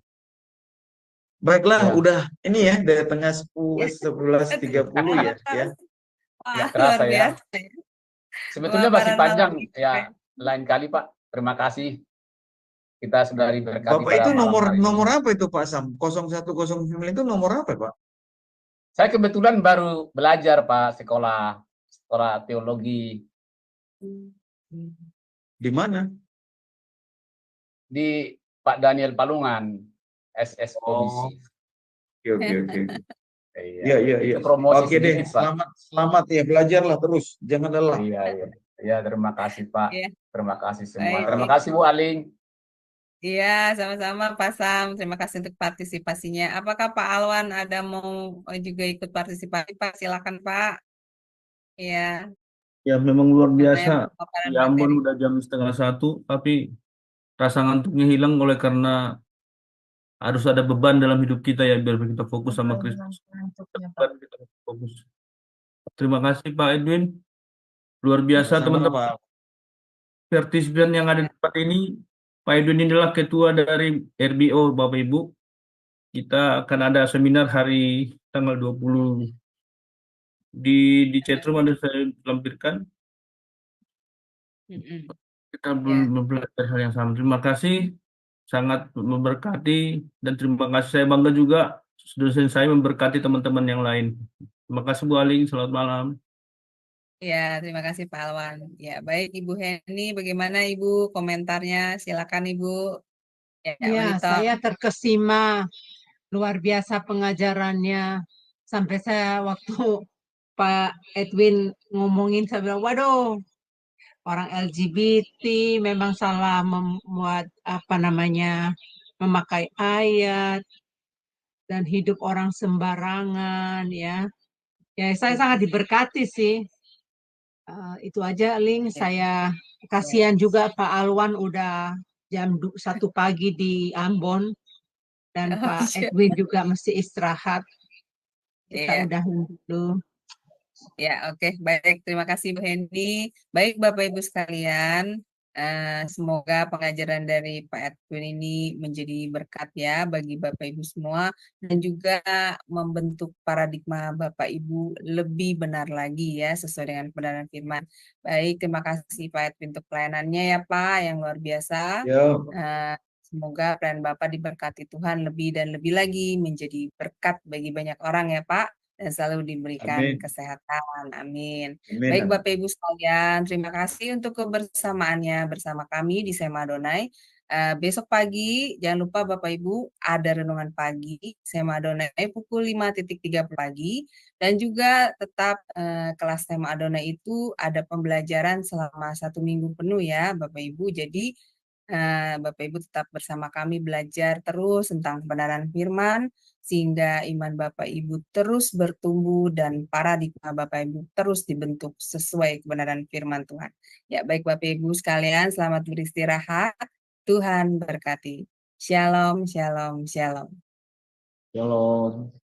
Speaker 4: Baiklah,
Speaker 6: Ya.
Speaker 4: udah ini ya, dari tengah 11.30 ya. Ya.
Speaker 6: Nggak
Speaker 5: Luar
Speaker 6: kerasa ya.
Speaker 5: biasa.
Speaker 6: Sebetulnya
Speaker 5: Wah,
Speaker 6: masih
Speaker 5: para
Speaker 6: panjang
Speaker 5: narasumber.
Speaker 6: ya. Lain kali Pak. Terima kasih. Kita sudah diberkati
Speaker 4: Bapak
Speaker 6: pada
Speaker 4: itu
Speaker 6: malam hari ini.
Speaker 4: nomor apa itu Pak Sam? 0109 itu nomor apa Pak?
Speaker 6: Saya kebetulan baru belajar Pak, sekolah teologi
Speaker 4: Di mana?
Speaker 6: di Pak Daniel Palungan, SSOBC.
Speaker 4: Oke.
Speaker 6: Iya.
Speaker 4: Iya.
Speaker 6: Itu promosi
Speaker 4: Oke deh,
Speaker 6: sedikit, Pak.
Speaker 4: selamat ya, belajarlah terus, jangan lelah.
Speaker 6: Iya, terima kasih Pak.
Speaker 5: Iya.
Speaker 6: Terima kasih semua.
Speaker 5: Baik.
Speaker 6: Terima kasih Bu Aling.
Speaker 5: Iya, sama-sama Pak Sam. Terima kasih untuk partisipasinya. Apakah Pak Alwan ada mau juga ikut partisipasi? Pak, silakan Pak. Iya.
Speaker 7: Ya memang luar biasa.
Speaker 5: Paparan
Speaker 7: Ya ampun
Speaker 5: materi.
Speaker 7: udah jam 12:30, tapi rasa ngantuknya hilang oleh karena harus ada beban dalam hidup kita ya, biar kita fokus sama Kristus. Beban kita fokus. Terima kasih Pak Edwin. Luar biasa teman-teman. Partisipan yang ada di tempat ini. Pak Edwin inilah ketua dari RBO Bapak Ibu. Kita akan ada seminar hari tanggal 20 di chatroom ada saya lampirkan. Kita belajar hal yang sama. Terima kasih, sangat memberkati, dan terima kasih, saya bangga juga dosen saya memberkati teman-teman yang lain. Terima kasih Bu Aling, selamat malam.
Speaker 5: Ya, terima kasih Pak Alwan. Ya, baik Ibu Heni, bagaimana Ibu komentarnya? Silakan Ibu.
Speaker 8: Ya, saya terkesima, luar biasa pengajarannya. Sampai saya waktu Pak Edwin ngomongin, saya bilang, waduh, orang LGBT memang salah membuat memakai ayat dan hidup orang sembarangan ya. Ya, saya sangat diberkati sih. Itu aja, Ling. Saya kasihan juga Pak Alwan udah jam 1 pagi di Ambon, dan Pak Edwin juga mesti istirahat. Kita udahin dulu.
Speaker 5: Ya, oke. Baik, terima kasih Bu Hendy. Baik Bapak Ibu sekalian, semoga pengajaran dari Pak Edwin ini menjadi berkat ya bagi Bapak Ibu semua, dan juga membentuk paradigma Bapak Ibu lebih benar lagi ya, sesuai dengan kebenaran firman. Baik, terima kasih Pak Edwin untuk pelayanannya ya Pak, yang luar biasa. Semoga pelayanan Bapak diberkati Tuhan lebih dan lebih lagi, menjadi berkat bagi banyak orang ya Pak, dan selalu diberikan kesehatan. Amin. Baik Bapak Ibu sekalian, terima kasih untuk kebersamaannya bersama kami di Sema Adonai. Besok pagi jangan lupa Bapak Ibu ada renungan pagi Sema Adonai pukul 5.30 pagi, dan juga tetap kelas Sema Adonai itu ada pembelajaran selama 1 minggu penuh ya Bapak Ibu. Jadi Bapak Ibu tetap bersama kami belajar terus tentang kebenaran firman, sehingga iman Bapak Ibu terus bertumbuh dan paradigma Bapak Ibu terus dibentuk sesuai kebenaran firman Tuhan. Ya, baik Bapak Ibu sekalian, selamat beristirahat. Tuhan berkati. Shalom, shalom, shalom.
Speaker 4: Shalom.